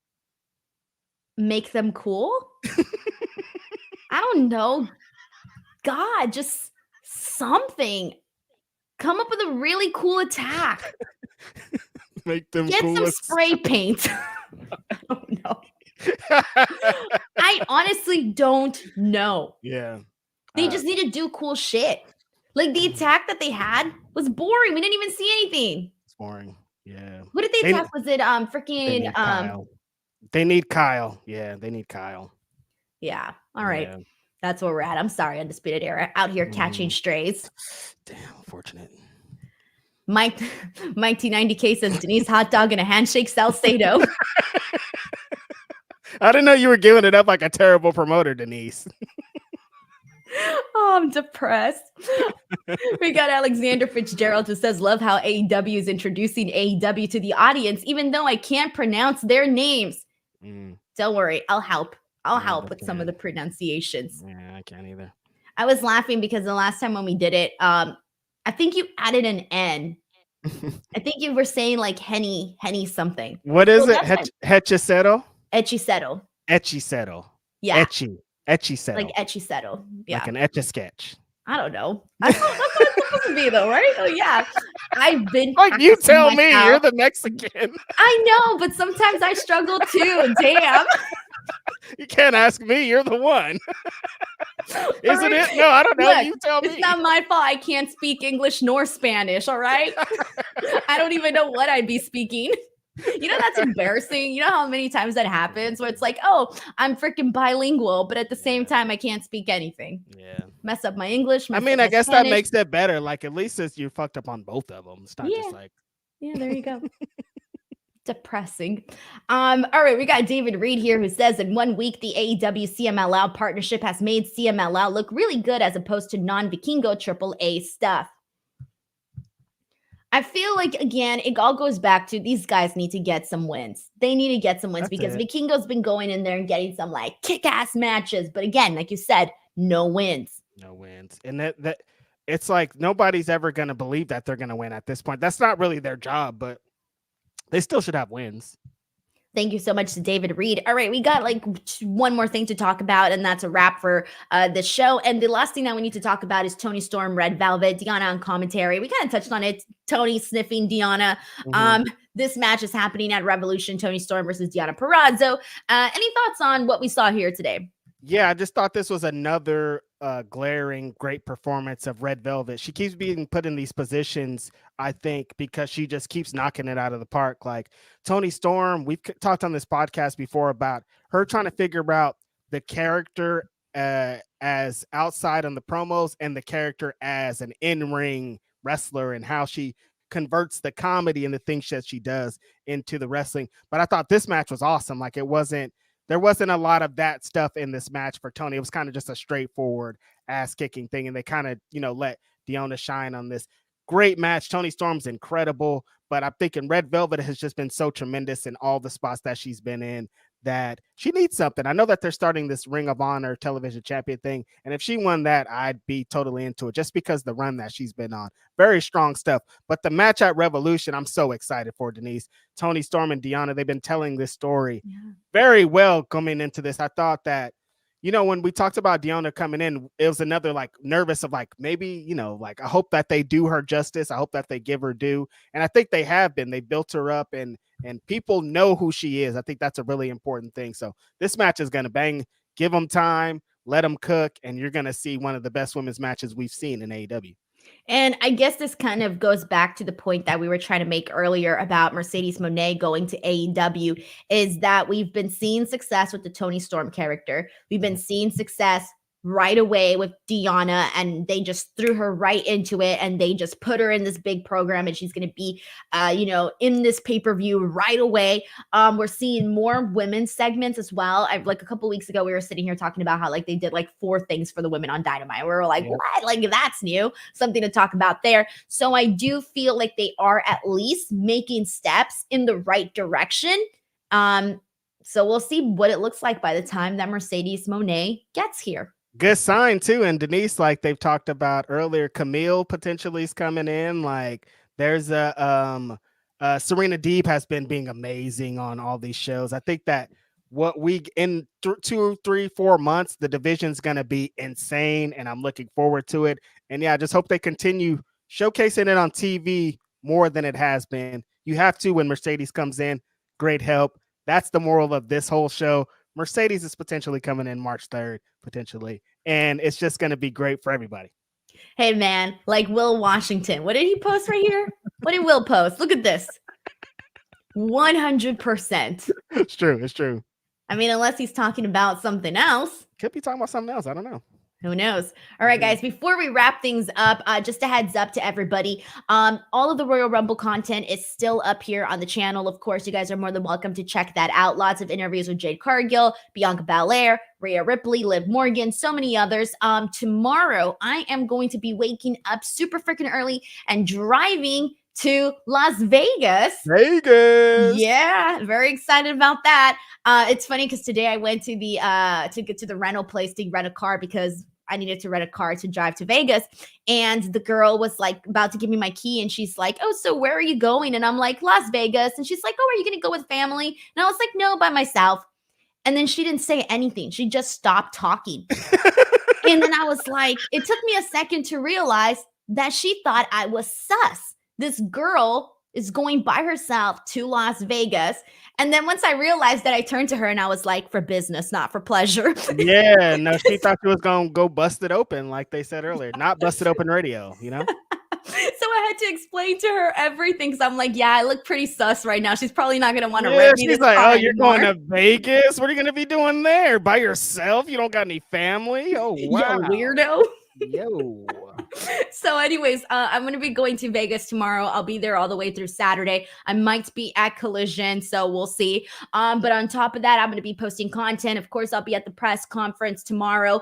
Make them cool? I don't know. God, just something. Come up with a really cool attack. Make them Get cool. Some spray paint. I don't know. I honestly don't know. Yeah. They just need to do cool shit. Like the attack that they had was boring. We didn't even see anything. It's boring. Yeah. What did they attack? Was it freaking They need Kyle. Yeah, they need Kyle. Yeah. All right. Yeah. That's where we're at. I'm sorry, Undisputed Era. Out here catching strays. Damn, unfortunate. Mike T90K says Denise hot dog and a handshake Salcedo. I didn't know you were giving it up like a terrible promoter, Denise. Oh, I'm depressed. We got Alexander Fitzgerald who says, love how AEW is introducing AEW to the audience, even though I can't pronounce their names. Don't worry, I'll help. I'll help with some of the pronunciations. Yeah, I can't either. I was laughing because the last time when we did it, I think you added an N. I think you were saying like Henny something. What is it? Hechicero? Hechicero. Yeah. Hechicero. Like Hechicero. Yeah. Like an Etch-a-Sketch. I don't know. That's what it's supposed to be though, right? Oh yeah. I've been like you tell me, you're the Mexican. I know, but sometimes I struggle too. Damn. You can't ask me, you're the one. Isn't it? No, I don't know. Look, you tell me. It's not my fault. I can't speak English nor Spanish, all right? I don't even know what I'd be speaking. You know, that's embarrassing. You know how many times that happens where it's like, oh, I'm freaking bilingual, but at the same time, I can't speak anything. Yeah. Mess up my English. I mean, I guess Spanish. That makes it better. Like, at least you fucked up on both of them. It's not just like. Yeah, there you go. Depressing. All right, we got David Reed here who says in 1 week, the AEW CMLL partnership has made CMLL look really good as opposed to non-Vikingo AAA stuff. I feel like, again, it all goes back to these guys need to get some wins. They need to get some wins because Vikingo's been going in there and getting some like kick-ass matches. But again, like you said, no wins. No wins. And that it's like nobody's ever going to believe that they're going to win at this point. That's not really their job, but they still should have wins. Thank you so much to David Reed. All right, we got like one more thing to talk about, and that's a wrap for the show. And the last thing that we need to talk about is Toni Storm, Red Velvet, Deonna on commentary. We kind of touched on it. Toni sniffing Deonna. This match is happening at Revolution. Toni Storm versus Deonna Purrazzo. Any thoughts on what we saw here today? Yeah, I just thought this was another glaring great performance of Red Velvet. She keeps being put in these positions, I think, because she just keeps knocking it out of the park. Like Toni Storm, we've talked on this podcast before about her trying to figure out the character as outside on the promos and the character as an in-ring wrestler and how she converts the comedy and the things that she does into the wrestling. But I thought this match was awesome. Like there wasn't a lot of that stuff in this match for Toni. It was kind of just a straightforward ass kicking thing. And they kind of, let Deonna shine on this great match. Toni Storm's incredible, but I'm thinking Red Velvet has just been so tremendous in all the spots that she's been in that she needs something. I know that they're starting this Ring of Honor television champion thing. And if she won that, I'd be totally into it just because the run that she's been on. Very strong stuff. But the match at Revolution, I'm so excited for, Denise. Toni Storm and Deonna, they've been telling this story very well coming into this. I thought that, when we talked about Deonna coming in, it was another like nervous of like, maybe, like I hope that they do her justice. I hope that they give her due. And I think they have been. They built her up and people know who she is. I think that's a really important thing. So this match is going to bang, give them time, let them cook, and you're going to see one of the best women's matches we've seen in AEW. And I guess this kind of goes back to the point that we were trying to make earlier about Mercedes Moné going to AEW, is that we've been seeing success with the Toni Storm character. We've been seeing success right away with Deonna, and they just threw her right into it, and they just put her in this big program, and she's going to be, in this pay-per-view right away. We're seeing more women's segments as well. Like a couple weeks ago, we were sitting here talking about how like they did like 4 things for the women on Dynamite. We were like, what? Like that's new. Something to talk about there. So I do feel like they are at least making steps in the right direction. So we'll see what it looks like by the time that Mercedes Moné gets here. Good sign too. And Denise, like they've talked about earlier, Camille potentially is coming in. Like there's Serena Deeb has been being amazing on all these shows. I think that what we in 2, 3, 4 months, the division's going to be insane. And I'm looking forward to it. And yeah, I just hope they continue showcasing it on TV more than it has been. You have to when Mercedes comes in. Great help. That's the moral of this whole show. Mercedes is potentially coming in March 3rd, potentially. And it's just going to be great for everybody. Hey, man, like Will Washington. What did he post right here? What did Will post? Look at this. 100%. It's true. It's true. I mean, unless he's talking about something else. Could be talking about something else. I don't know. Who knows? All right, guys, before we wrap things up, just a heads up to everybody. All of the Royal Rumble content is still up here on the channel. Of course, you guys are more than welcome to check that out. Lots of interviews with Jade Cargill, Bianca Belair, Rhea Ripley, Liv Morgan, so many others. Tomorrow, I am going to be waking up super freaking early and driving to Las Vegas. Yeah, very excited about that. It's funny because today I went to the to get to the rental place to rent a car because I needed to rent a car to drive to Vegas. And the girl was like about to give me my key and she's like, "Oh, so where are you going?" And I'm like, "Las Vegas." And she's like, "Oh, are you gonna go with family?" And I was like, "No, by myself." And then she didn't say anything. She just stopped talking. And then I was like, it took me a second to realize that she thought I was sus. This girl is going by herself to Las Vegas. And then once I realized that, I turned to her and I was like, for business, not for pleasure. Yeah, no, she thought she was going to go bust it open, like they said earlier. Not busted open radio, you know? So I had to explain to her everything because I'm like, yeah, I look pretty sus right now. She's probably not going to want to rent me this like, car oh, you're anymore. going to Vegas? What are you going to be doing there? By yourself? You don't got any family? Oh, wow. Yo, weirdo. Yo. So anyways, I'm going to be going to Vegas tomorrow. I'll be there all the way through Saturday. I might be at Collision, so we'll see. But on top of that, I'm going to be posting content. Of course, I'll be at the press conference tomorrow.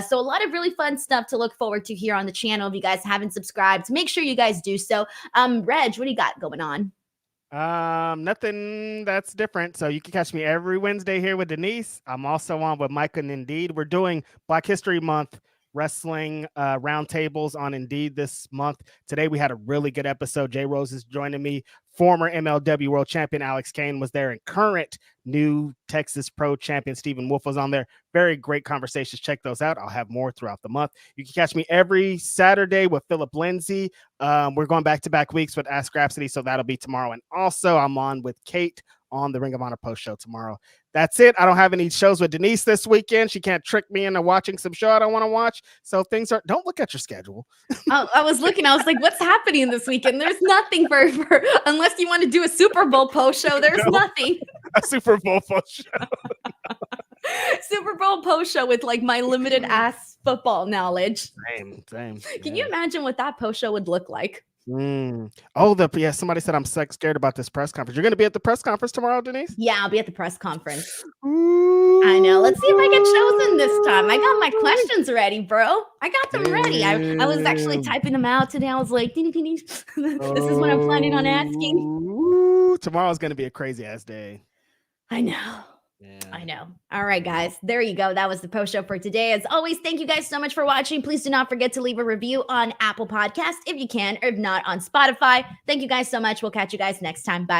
So a lot of really fun stuff to look forward to here on the channel. If you guys haven't subscribed, make sure you guys do so. Reg, what do you got going on? Nothing that's different. So you can catch me every Wednesday here with Denise. I'm also on with Mike and Indeed. We're doing Black History Month wrestling roundtables on Indeed this month. Today we had a really good episode. Jay Rose is joining me. Former MLW World Champion Alex Kane was there, and current new Texas Pro Champion Stephen Wolf was on there. Very great conversations. Check those out. I'll have more throughout the month. You can catch me every Saturday with Philip Lindsay. We're going back-to-back weeks with Ask Rhapsody, so that'll be tomorrow. And also I'm on with Kate on the Ring of Honor post show tomorrow. That's it. I don't have any shows with Denise this weekend. She can't trick me into watching some show I don't want to watch. So things are, don't look at your schedule. I was looking, I was like, what's happening this weekend? There's nothing for unless you want to do a Super Bowl post show. There's nothing. A Super Bowl post show. Super Bowl post show with like my limited ass football knowledge. Same. Can you imagine what that post show would look like? Oh, somebody said I'm scared about this press conference. You're going to be at the press conference tomorrow, Denise? Yeah, I'll be at the press conference. Ooh. I know. Let's see if I get chosen this time. I got my questions ready, bro. I got them ready. I was actually typing them out today. I was like, this is what I'm planning on asking. Ooh, tomorrow's going to be a crazy ass day. I know. Yeah. I know. All right, guys. There you go. That was the post show for today. As always, thank you guys so much for watching. Please do not forget to leave a review on Apple Podcasts if you can, or if not on Spotify. Thank you guys so much. We'll catch you guys next time. Bye.